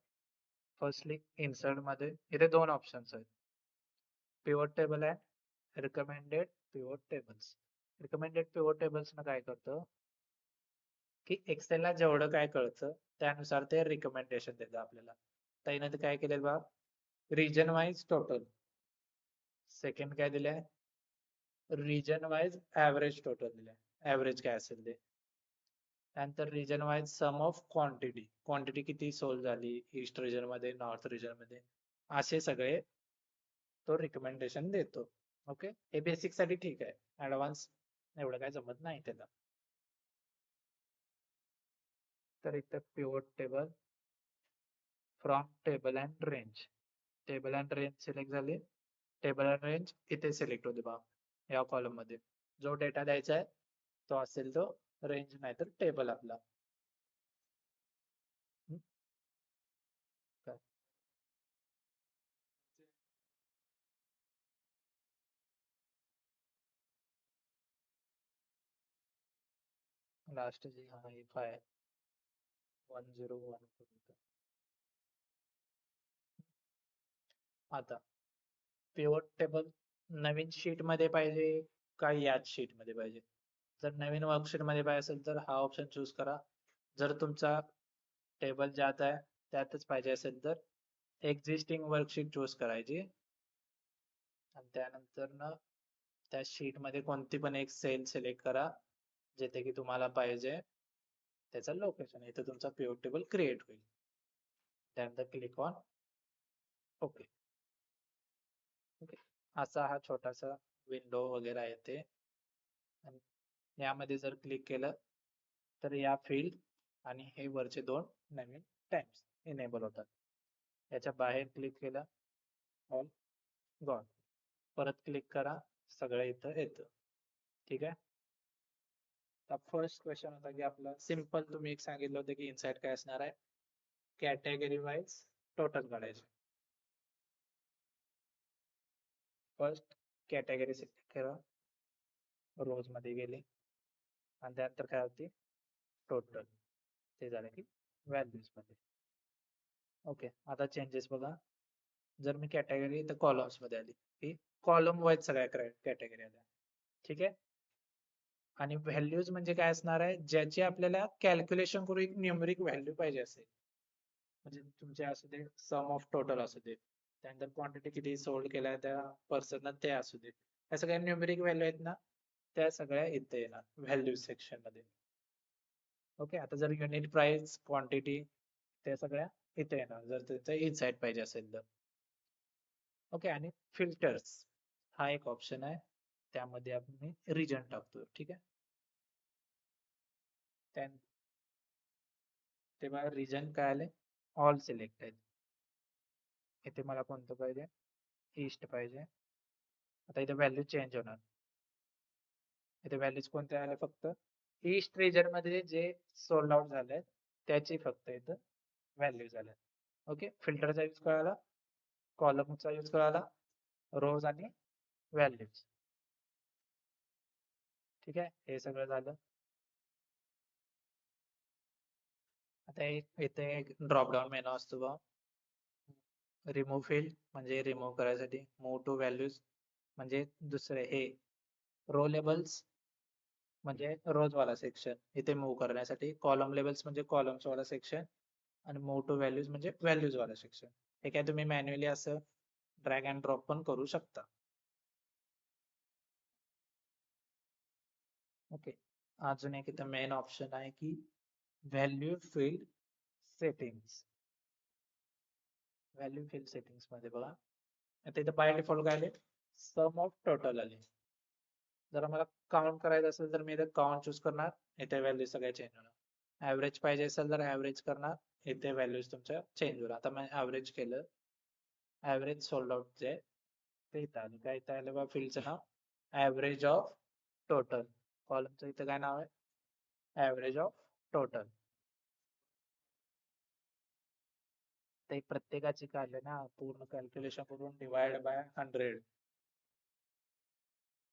फर्स्टली इन्सर्ट मध्ये इथे 2 ऑप्शन्स आहेत. पिव्होट टेबल आहे recommended pivot tables. Recommended pivot tables न काय करतं की एक्सेलला जेवढं काय कळतं त्यानुसार ते रिकमेंडेशन देतं आपल्याला. त्याने काय केलेलं बघा रिजन वाईज टोटल. सेकंड काय दिलंय रिजन वाईज ऍव्हरेज टोटल दिलंय. ऍव्हरेज काय असेल ते. त्यानंतर region wise sum of quantity. Quantity किती सोल्ड झाली ईस्ट रिजन मध्ये नॉर्थ रिजन मध्ये असे सगळे तो रिकमेंडेशन देतो. ओके हे बेसिक साठी ठीक आहे. ऍडव्हान्स एवढं काय जमत नाही त्याला. तर इथं pivot table from table and range. Table and range select झाले. टेबल अँड रेंज इथे सिलेक्ट होते बघा या कॉलम मध्ये. जो डेटा द्यायचा आहे तो असेल तो रेंज नाहीतर टेबल आपला. काय लास्ट जी हा इफ आहे 101 पर्यंत. आता पिव्होट टेबल नवीन शीट मध्ये पाहिजे का याच शीट मध्ये पाहिजे. जर नवीन वर्कशीट मध्ये पाहिजे असेल तर हा ऑप्शन चूज करा. जर तुमचा टेबल ज्यात आहे त्यातच पाहिजे असेल तर एक्झिस्टिंग वर्कशीट चूज करायची आणि त्यानंतर ना त्या शीट मध्ये कोणती पण एक सेल सिलेक्ट करा जिथे की तुम्हाला पाहिजे त्याचं लोकेशन. इथे तुमचा पिव्होट टेबल क्रिएट होईल. त्यानंतर क्लिक ऑन ओके. ओके असा हा छोटासा विंडो वगैरे येते. आणि यामध्ये जर क्लिक केलं तर या फील्ड आणि हे वरचे 2 नवीन टाइम्स इनेबल होतात. याच्या बाहेर क्लिक केलं ऑल गॉन. परत क्लिक करा सगळं इथं येतं. ठीक आहे. तर फर्स्ट क्वेश्चन होता की आपला सिम्पल तुम्ही एक सांगितलं होतं की इनसाइड काय असणार आहे कॅटेगरी वाईज टोटल काढायचे. फर्स्ट कॅटेगरी सिलेक्ट करा रोज मध्ये गेले आणि त्यानंतर काय होती टोटल. ते झालं की व्हॅल्यूज मध्ये. ओके आता चेंजेस बघा. जर मी कॅटेगरी तर कॉलम्स मध्ये आली की कॉलम वाईज सगळ्या कॅटेगरी आल्या. ठीक आहे. आणि व्हॅल्यूज म्हणजे काय असणार आहे ज्याची आपल्याला कॅल्क्युलेशन करून एक न्यूमरिक व्हॅल्यू पाहिजे असेल म्हणजे तुमचे असू दे सम ऑफ टोटल असू दे, त्यानंतर क्वांटिटी किती सोल्ड केल्या त्या पर्सन ते असू दे, या सगळ्या न्यूमेरिक व्हॅल्यू आहेत ना, त्या सगळ्या इथे येणार व्हॅल्यू सेक्शन मध्ये. ओके, आता जर युनिट प्राइस क्वांटिटी त्या सगळ्या इथे येणार जर त्याचं इनसाइड पाहिजे असेल तर. ओके, आणि फिल्टर्स हा एक ऑप्शन आहे, त्यामध्ये आपण रिजन टाकतो. ठीक आहे, तेव्हा रिजन काय आले, ऑल सिलेक्ट आहेत. इथे मला कोणतं पाहिजे, ईस्ट पाहिजे. आता इथे व्हॅल्यू चेंज होणार, इथे व्हॅल्यूज कोणते आले, फक्त ईस्ट रिजन मध्ये जे सोल्ड आउट झाले त्याची फक्त इथं व्हॅल्यू झाल्या. ओके, फिल्टरचा यूज कळाला, कॉलमचा यूज कळाला, रोज आणि व्हॅल्यूज. ठीक आहे, हे सगळं झालं. आता इथे एक ड्रॉप डाऊन मेनू असतो बघा, रिमूव्ह फील्ड म्हणजे रिमूव्ह करायसाठी, मूव्ह टू व्हॅल्यूज म्हणजे दुसरे हे रो लेबल्स म्हणजे रोज वाला सेक्शन इथे मूव्ह करण्यासाठी, कॉलम लेबल्स म्हणजे कॉलम्स वाला सेक्शन, आणि मूव्ह टू व्हॅल्यूज म्हणजे व्हॅल्यूज वाला सेक्शन. हे काय तुम्ही मॅन्युअली असं ड्रॅग अँड ड्रॉप पण करू शकता. ओके, अजून एक इथं मेन ऑप्शन आहे की value field settings. Value field settings मध्ये बघा, आता इथं बाय डिफॉल्ट काय आले, सम ऑफ टोटल आले. जर मला काउंट करायचं असेल तर मी इथे काउंट चूज करणार, इथे व्हॅल्यू सगळ्या चेंज होणार. ऍव्हरेज पाहिजे असेल तर ऍव्हरेज करणार, इथे व्हॅल्यूज तुमच्या चेंज होणार. आता मी ऍव्हरेज केलं, ऍव्हरेज सोल्ड आउट जे ते इथं आलं. काय इथं आलं बा फील्डचं नाव, ऍव्हरेज ऑफ टोटल. कॉलमचं इथं काय नाव आहे, ऍव्हरेज ऑफ टोटल. ते प्रत्येकाची काढले ना, पूर्ण कॅल्क्युलेशन करून डिवाइड बाय 100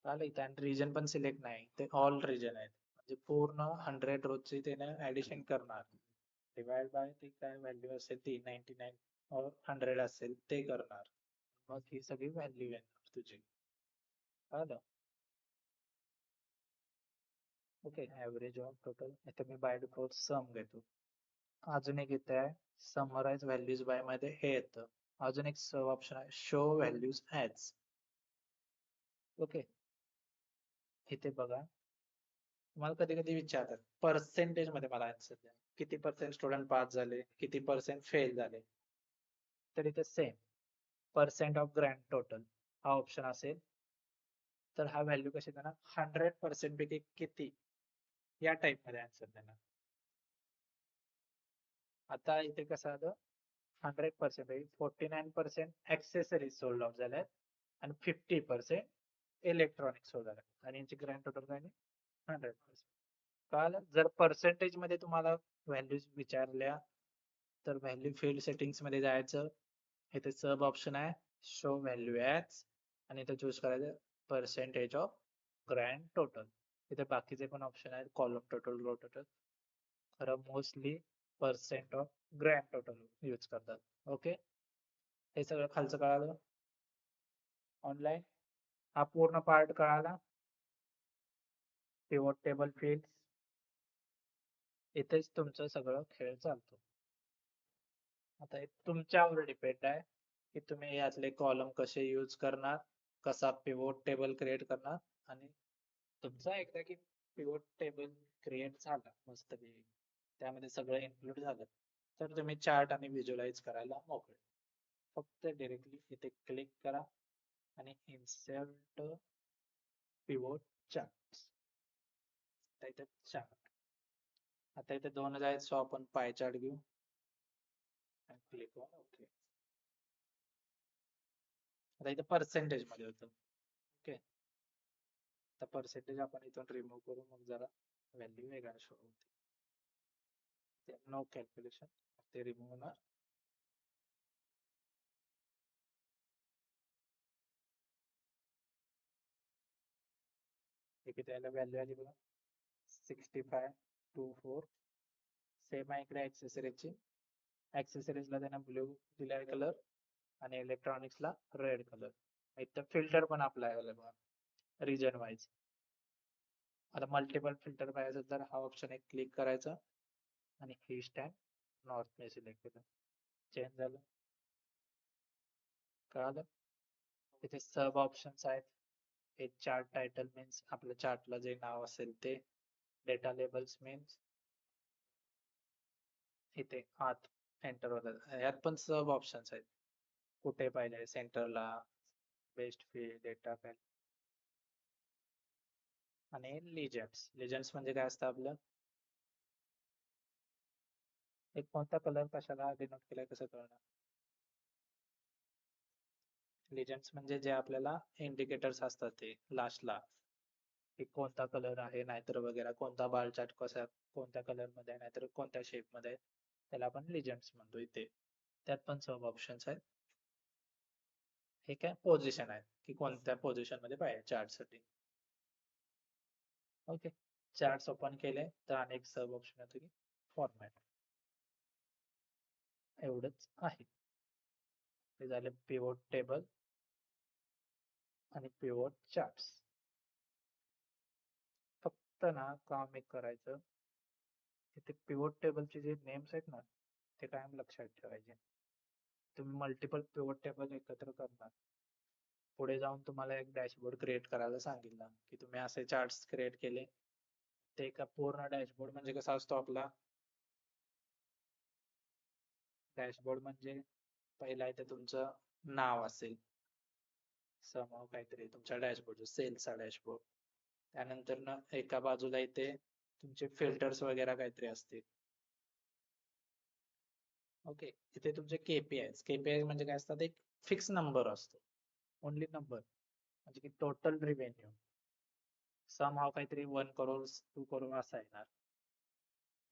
चालेल. इथं आणि रिजन पण सिलेक्ट नाही, ते ऑल रिजन आहेत, म्हणजे पूर्ण 100 रोजची त्याने ऍडिशन करणार. डिवाइड बाय ती काय व्हॅल्यू असेल ती 99 और 100 असेल ते करणार, मग ही सगळी व्हॅल्यू येणार तुझी. कळलं? ओके, ऍव्हरेज ऑफ टोटल इथे मी बाय डिफॉल्ट सम घेतो. अजून एक इथे आहे समराइज व्हॅल्यूज बाय मध्ये हे येतं. अजून एक सब ऑप्शन आहे शो व्हॅल्यूज ऍज. ओके, इथे बघा, मला कधी कधी विचारतात पर्सेंटेज मध्ये मला आन्सर द्या, किती पर्सेंट स्टुडंट पास झाले, किती पर्सेंट फेल झाले. तर इथे same percent of grand total हा ऑप्शन असेल तर हा व्हॅल्यू कशी देणार, 100% पैकी किती, या टाइप मध्ये आन्सर देणार. आता इथे कसं आलं, 100% पैकी 49% ऍक्सेसरीज सोल्ड आउट झाल्यात आणि 50% इलेक्ट्रॉनिक सोल्ड झाल्यात, आणि यांची ग्रँड टोटल काय 100%. कळालं? जर पर्सेंटेज मध्ये तुम्हाला व्हॅल्यूज विचारल्या तर व्हॅल्यू फील्ड सेटिंग्स मध्ये जायचं, इथे सब ऑप्शन आहे शो व्हॅल्यू ऍज, आणि इथे चूज करायचं पर्सेंटेज ऑफ ग्रँड टोटल. इथे बाकीचे पण ऑप्शन आहेत, कॉलम टोटल, रो टोटल, खरं mostly percent of grand total use करतात. ओके, हे सगळं खालचं कळालं ऑनलाईन. हा पूर्ण पार्ट कळाला. पिव्होट टेबल फील्ड, इथेच तुमचं सगळं खेळ चालतो. आता हे तुमच्यावर डिपेंड आहे की तुम्ही यातले कॉलम कसे यूज करणार, कसा पिव्होट टेबल क्रिएट करणार, आणि तुमचा एकदा की पिव्होट टेबल क्रिएट झाला मस्तपैकी, त्यामध्ये सगळं इन्क्लूड झालं, तर तुम्ही चार्ट आणि व्हिज्युअलाइज करायला मोकळे. फक्त डिरेक्टली इथे क्लिक करा आणि इन्सर्ट पिव्होट चार्ट. इथे चार्ट, आता इथे 2 आहेत, सो आपण पाय चार्ट घेऊ आणि क्लिक ऑन ओके. आता इथे पर्सेंटेज मध्ये होतं. ओके, आता पर्सेंटेज आपण इथून रिमूव्ह करू, मग जरा व्हॅल्यू वेगळा शो होते. नो कॅल्क्युलेशन ते रिमूव्ह होणार. इथे त्याला व्हॅल्यू आली बघा 6524. सेम आहे इकडे ऍक्सेसरीजची, ऍक्सेसरीजला त्यांना ब्ल्यू दिलाय कलर आणि इलेक्ट्रॉनिक्सला रेड कलर. इथं फिल्टर पण अप्लाय झालं बघा रिजन वाईज. आता मल्टिपल फिल्टर पाहिजे तर हा ऑप्शन एक क्लिक करायचा आणि ईस्ट अँड नॉर्थ ने सिलेक्ट केलं. चेंज झालं. कळालं? इथे सब ऑप्शन्स आहेत. एक चार्ट टायटल मीन्स आपल्या चार्टला जे नाव असेल ते. डेटा लेबल्स मीन्स इथे आत एंटर होतात. यात पण सब ऑप्शन्स आहेत. कुठे पाहिजे, सेंटरला, बेस्ट फील्ड, डेटा काय. आणि लिजन्स. लिजन्स म्हणजे काय असतं आपलं, एक कोणता कलर कशाला डिनोट केलाय कसं कळणार. लिजन्स म्हणजे जे आपल्याला इंडिकेटर्स असतात ते लास्टला, की कोणता कलर आहे, नाहीतर वगैरे कोणता बार चार्ट कसा कोणत्या कलर मध्ये आहे, नाहीतर कोणत्या शेप मध्ये आहे, त्याला आपण लिजन्स म्हणतो इथे. त्यात पण सब ऑप्शन्स आहेत. हे काय पोझिशन आहे, की कोणत्या पोझिशन मध्ये पाहिजे चार्ट साठी. ओके, चार्ट ओपन केले तर अनेक सब ऑप्शन येतो की फॉर्मॅट. एवढंच आहे. हे झाले पिव्होट टेबल आणि पिव्होट चार्ट्स. फक्त ना काम एक करायचं, इथे पिव्होट टेबलचे जे नेम्स आहेत ना ते कायम लक्षात ठेवायचे. तुम्ही मल्टिपल पिव्होट टेबल एकत्र करणार, पुढे जाऊन तुम्हाला एक डॅशबोर्ड क्रिएट करायला सांगितलं की तुम्ही असे चार्ट्स क्रिएट केले, ते का पूर्ण डॅशबोर्ड म्हणजे कसा असतो आपला डॅशबोर्ड म्हणजे पहिला इथे तुमचं नाव असेल, समोर काहीतरी तुमच्या डॅशबोर्ड, सेल्सचा डॅशबोर्ड. त्यानंतर ना एका बाजूला इथे तुमचे फिल्टर्स वगैरे काहीतरी असतील. ओके, इथे तुमचे केपीआय म्हणजे काय असतात, एक फिक्स नंबर असतो, ओनली नंबर, म्हणजे की टोटल रिव्हेन्यू सम हाव काहीतरी 1 करोड 2 करोड असा येणार,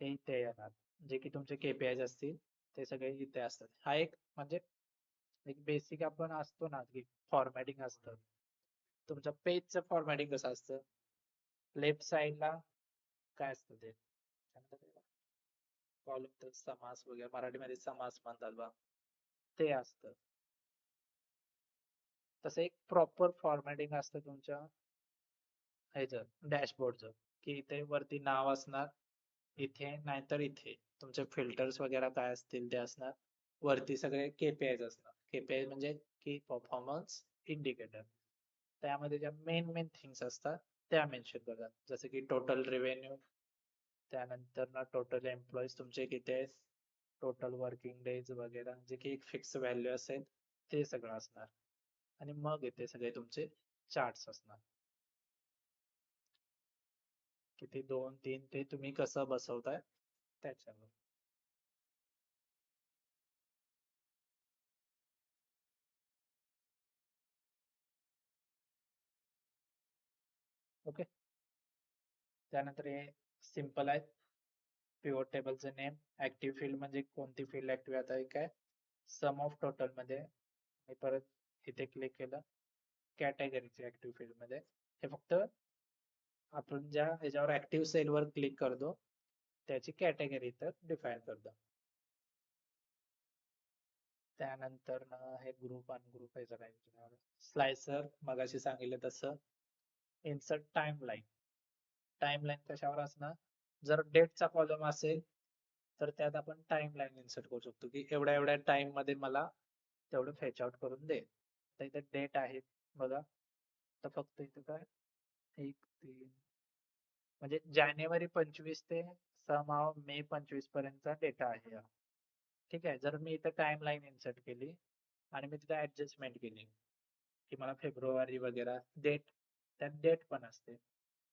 ते इथे येणार. जे की तुमचे केपीआय असतील ते सगळे इथे असतात. हा एक म्हणजे एक बेसिक आपण असतो ना की फॉर्मॅटिंग असतं. तुमच्या पेजचं फॉर्मॅटिंग कसं असतं, लेफ्ट साइडला काय असतं ते कॉलम, तर समास वगैरे मराठीमध्ये समास म्हणतात बा, ते असतं. तसं एक प्रॉपर फॉर्मॅटिंग असतं तुमच्या ह्याचं डॅशबोर्डचं, की इथे वरती नाव असणार, इथे नाहीतर इथे तुमचे फिल्टर्स वगैरे काय असतील ते असणार, वरती सगळे केपीआय असणार. केपीआय म्हणजे की परफॉर्मन्स इंडिकेटर. त्यामध्ये ज्या मेन थिंग्स असतात त्या मेन्शन करतात, जसं की टोटल रेव्हेन्यू, त्यानंतर ना टोटल एम्प्लॉईज तुमचे किती आहेत, टोटल वर्किंग डेज वगैरे, जे की एक फिक्स व्हॅल्यू असेल ते सगळं असणार. आणि मग इथे सगळे तुमचे चार्ट्स असणार, किती 2 3 ते तुम्ही कसं बसवताय त्याच्यावर. ओके, त्यानंतर हे सिंपल आहे. पिव्होट टेबलचं नेम, ऍक्टिव्ह फील्ड म्हणजे कोणती फील्ड ऍक्टिव्ह आता काय, सम ऑफ टोटल मध्ये. मी परत इथे क्लिक केलं, कॅटेगरीचे ऍक्टिव्ह फील्ड मध्ये हे फक्त आपण ज्या ह्याच्यावर ऍक्टिव्ह सेलवर क्लिक करतो त्याची कॅटेगरी तर डिफाईन करतो. त्यानंतर ना हे ग्रुप अनग्रुप याचं काय, स्लायसर मगाशी सांगितलं तसं. इन्सर्ट टाइमलाईन, टाइमलाईन कशावर असणार, जर डेटचा कॉलम असेल तर त्यात आपण टाइमलाईन इन्सर्ट करू शकतो, की एवढ्या एवढ्या टाइम मध्ये मला तेवढं फेच आउट करून दे. तर इथे डेट आहे बघा, तर फक्त इथे काय 1 3 म्हणजे जानेवारी 25 ते समाव मे 25 पर्यंतचा डेटा आहे हा. ठीक आहे, जर मी इथे टाइम लाईन इन्सर्ट केली आणि मी तिथे ऍडजस्टमेंट केली की मला फेब्रुवारी वगैरे डेट, त्यात डेट पण असते,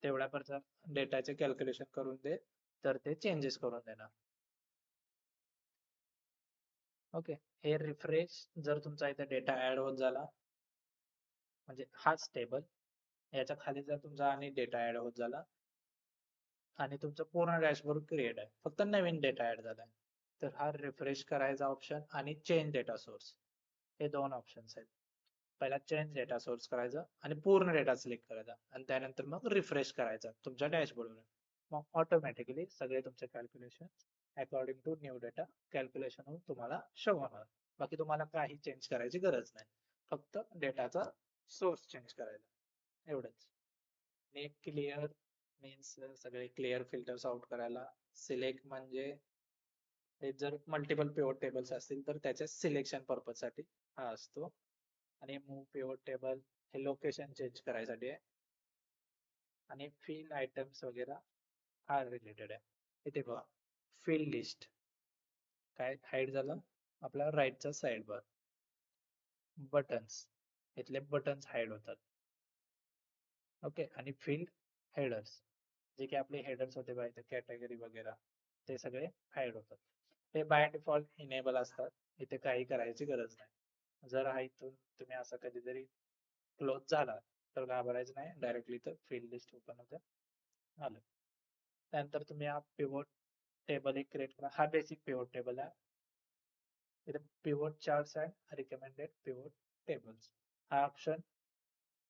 तेवढ्यापर्यंत डेटाचे कॅल्क्युलेशन करून दे, तर ते चेंजेस करून देणार. ओके, हे रिफ्रेश जर तुमचा इथे डेटा ऍड होत झाला, म्हणजे हाच टेबल, याच्या खाली जर तुमचा आणि डेटा ऍड होत झाला आणि तुमचं पूर्ण डॅशबोर्ड क्रिएट आहे, फक्त नवीन डेटा ऍड झालाय, तर हा रिफ्रेश करायचा ऑप्शन आणि चेंज डेटा सोर्स, हे 2 ऑप्शन्स आहेत. पहिला चेंज डेटा सोर्स करायचा आणि पूर्ण डेटा सिलेक्ट करायचा आणि त्यानंतर मग रिफ्रेश करायचा तुमच्या डॅशबोर्डवर. मग ऑटोमॅटिकली सगळे तुमचे calculation according to new data calculation होऊन तुम्हाला शो होणार. बाकी तुम्हाला काही चेंज करायची गरज नाही, फक्त डेटाचा सोर्स चेंज करायचा, एवढंच. नेट क्लिअर मीन्स सगळे क्लिअर फिल्टर्स आउट करायला. सिलेक्ट म्हणजे हे जर मल्टिपल पिव्होट टेबल्स असतील तर त्याच्या सिलेक्शन पर्पज साठी हा असतो. आणि मूव पिव्होट टेबल हे लोकेशन चेंज करायसाठी आहे. आणि फील्ड आयटम्स वगैरे हा रिलेटेड आहे. इथे बघा फील्ड लिस्ट काय हाईड झालं आपला राईटचा साइड बार. बटन्स इथले बटन्स हाईड होतात. ओके. आणि फील्ड हेडर्स जे की आपले हेडर्स होते पाहिजे कॅटेगरी वगैरे ते सगळे हाईड होतात. ते बाय डिफॉल्ट इनेबल असतात. इथे काही करायची गरज नाही. जर हा इथून तुम्ही असं कधीतरी क्लोज झाला तर घाबरायचं नाही. डायरेक्टली तर फील्ड लिस्ट ओपन होतं आलं. त्यानंतर तुम्ही हा पिव्होट टेबल एक क्रिएट करा. हा बेसिक पिव्होट टेबल आहे. इथे pivot charts and recommended pivot tables हा ऑप्शन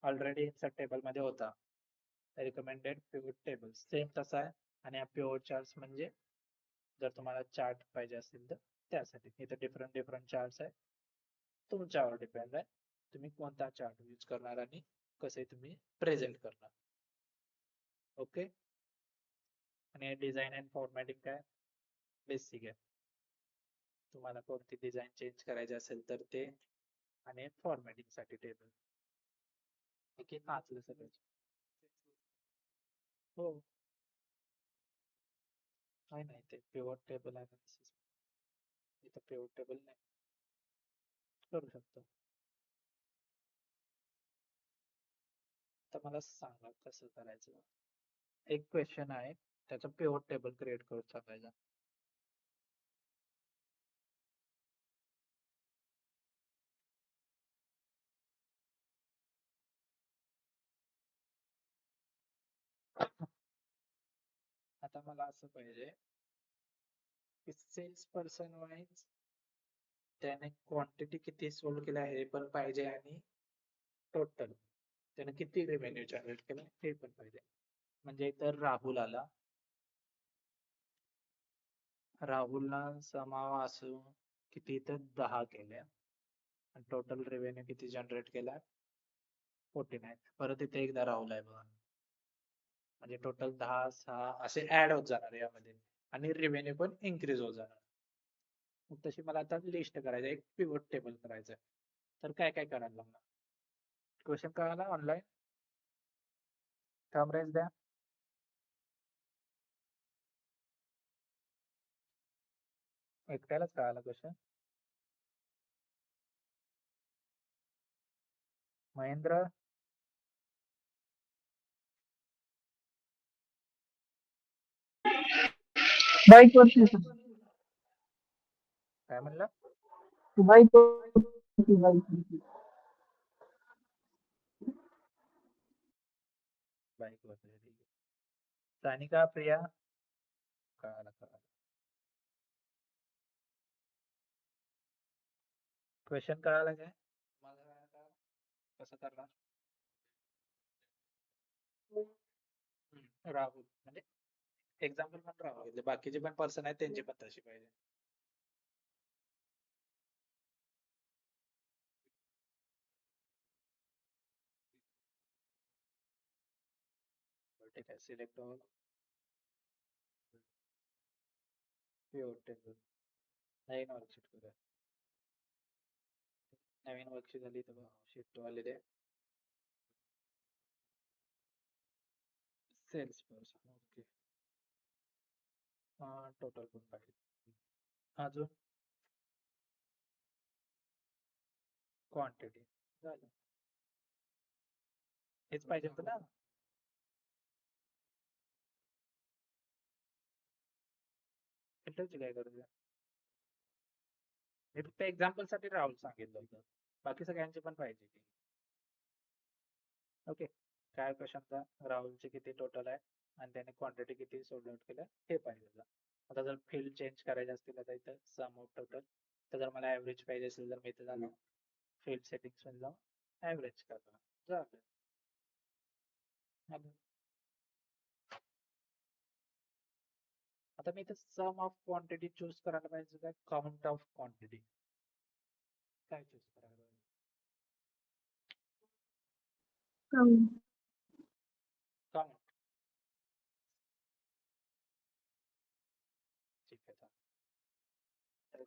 ऑलरेडी इन्सर्ट टेबल मध्ये होता. रिकमेंडेड पिव्होट टेबल्स सेम तसा आहे. आणि हा पिव्होट चार्ट्स म्हणजे जर तुम्हाला चार्ट पाहिजे असतील तर त्यासाठी. इथे डिफरंट चार्ट्स आहे. तुमच्यावर डिपेंड आहे तुम्ही कोणता चार्ट यूज करणार आणि कसे तुम्ही प्रेझेंट करणार. ओके. आणि डिझाईन अँड फॉर्मॅटिंग काय बेसिक आहे. तुम्हाला कोणती डिझाईन चेंज करायची असेल तर ते. आणि फॉर्मॅटिंग साठी टेबल ओके नाचलं सगळं. हो नाही ते पिव्होट टेबल अनालिसिस इथं पिव्होट टेबल नाही करू शकतो. तर मला सांगा कसं करायचं. एक क्वेश्चन आहे त्याचा पिव्होट टेबल क्रिएट करून सांगायचा. आता मला असं पाहिजे की सेल्स पर्सन वाईज त्याने क्वांटिटी किती सोल्ड केलं हे पण पाहिजे आणि टोटल त्याने किती रेव्हेन्यू जनरेट केलं हे पण पाहिजे. म्हणजे इतर राहुल आला. राहुलला समाव असून किती तर 10 केले आणि टोटल रेव्हेन्यू किती जनरेट केला 49. परत इथे एकदा राहुल आहे बघा. म्हणजे टोटल 10 6 असे ऍड होत जाणार यामध्ये आणि रेव्हेन्यू पण इन्क्रीज होत जाणार. मग तशी मला आता लिस्ट करायचं एक पिव्होट टेबल करायचं तर काय काय करायला लागणार. क्वेश्चन कळाला ऑनलाईन थंब द्या. एकट्यालाच कळाला क्वेश्चन. महेंद्र बाईक वरती काय म्हणलं. बाईक बाईक बाईक वगैरे ठीक आहे. सानिका प्रिया कळाला. क्वेश्चन कळाला काय मला कसं करणार. राहुल म्हणजे एक्झाम्पल पण राहुल घेतले बाकीचे पण पर्सन आहेत त्यांची पण तशी पाहिजे. ठीक आहे. सिलेक्ट ऑल पिव्होट टेबल नवीन वर्कशीट करूया. नवीन वर्कशीट झाली तर शिफ्ट वाले दे सेल्स पर्सन. ओके. टोटल पण पाहिजे. अजून क्वांटिटी झालं हेच पाहिजे होतं ना. फिल्टरची काय गरज आहे. मी फक्त एक्झाम्पल साठी राहुल सांगितलं होतं बाकी सगळ्यांचे पण पाहिजे की. ओके. काय क्वेश्चनचा राहुलचे किती टोटल आहे आणि त्याने क्वांटिटी किती सोल्ड आउट केलं हे पाहिजे. आता जर फील्ड चेंज करायचे असतील आता इथं सम ऑफ टोटल तर जर मला ऍव्हरेज पाहिजे असेल तर मी इथे जाणार फील्ड सेटिंग्स मध्ये जाऊन ऍव्हरेज करणार झालं. आता मी इथे सम ऑफ क्वांटिटी चूज करायला पाहिजे का काउंट ऑफ क्वांटिटी काय चूज करायला पाहिजे. काउंट ठीक आहे.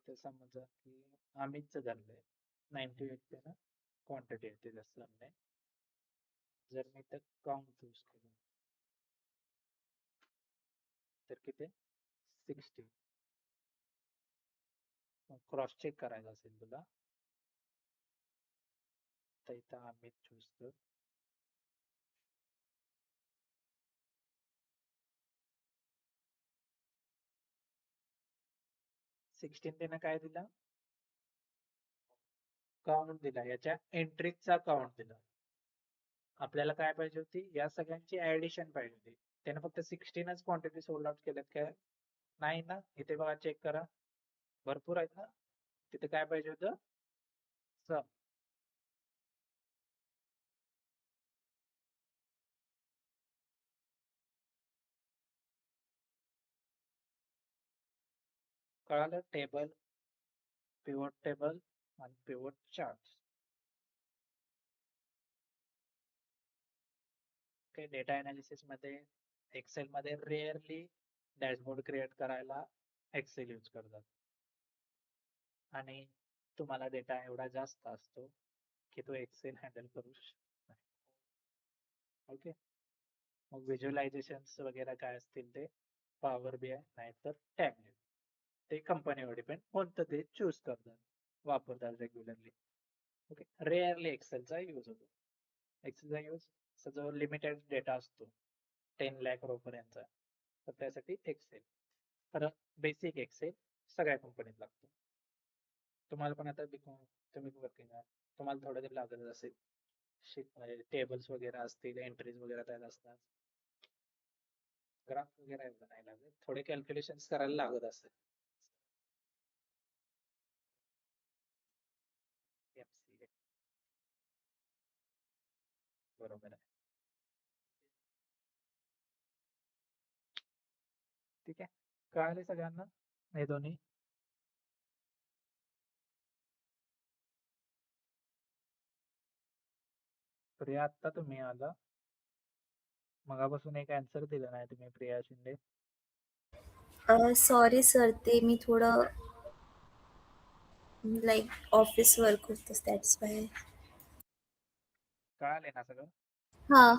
तर समजा की अमितचं धरलंय 98 ते ना क्वांटिटी येते जसं नाही. जर मी तर काउंट चूज केलं तर किती 60. क्रॉस चेक करायचं असेल तुला तर इथं अमित चूज कर. सिक्स्टीन त्यानं काय दिला काउंट दिला याच्या एंट्रीजचा काउंट दिला. आपल्याला काय पाहिजे होती या सगळ्यांची ऍडिशन पाहिजे होती. त्यानं फक्त 16च क्वांटिटी सोल्ड आउट केल्यात काय नाही ना. इथे बघा चेक करा भरपूर आहेत ना. तिथे काय पाहिजे होतं सम. कळालं टेबल पिवट टेबल आणि pivot chart. Okay data analysis मध्ये एक्सेल मध्ये रेअरली डॅशबोर्ड क्रिएट करायला एक्सेल यूज करतात आणि तुम्हाला डेटा एवढा जास्त असतो की तो एक्सेल हँडल करू शकत नाही. ओके मग व्हिज्युअलायझेशन वगैरे काय असतील ते पॉवर बी आय नाहीतर टॅबलेट ते कंपनीवर डिपेंड कोणतं ते चूज करतात वापरतात रेग्युलरली. ओके रेअरली एक्सेलचा यूज होतो. एक्सेलचा यूज जो लिमिटेड डेटा असतो 10 लाख रो पर्यंतचा तर त्यासाठी एक्सेल. तर बेसिक एक्सेल सगळ्या कंपनीत लागतो. तुम्हाला पण आता तुम्ही वर्किंग आहे तुम्हाला थोडं तरी लागत असेल. टेबल्स वगैरे असतील एंट्रीज वगैरे त्यात असतात. ग्राफ वगैरे एवढं नाही लागत थोडे कॅल्क्युलेशन करायला लागत असेल. MCA. बरोबर आहे. ठीक आहे कळाले सगळ्यांना हे दोन्ही. प्रिया आत्ता तुम्ही आला मगापासून एक आन्सर दिला नाही तुम्ही प्रिया शिंदे. सॉरी सर ते मी थोडं लाईक ऑफिस वर्क होतं दॅट्स वाय. कळाले ना सगळं. हां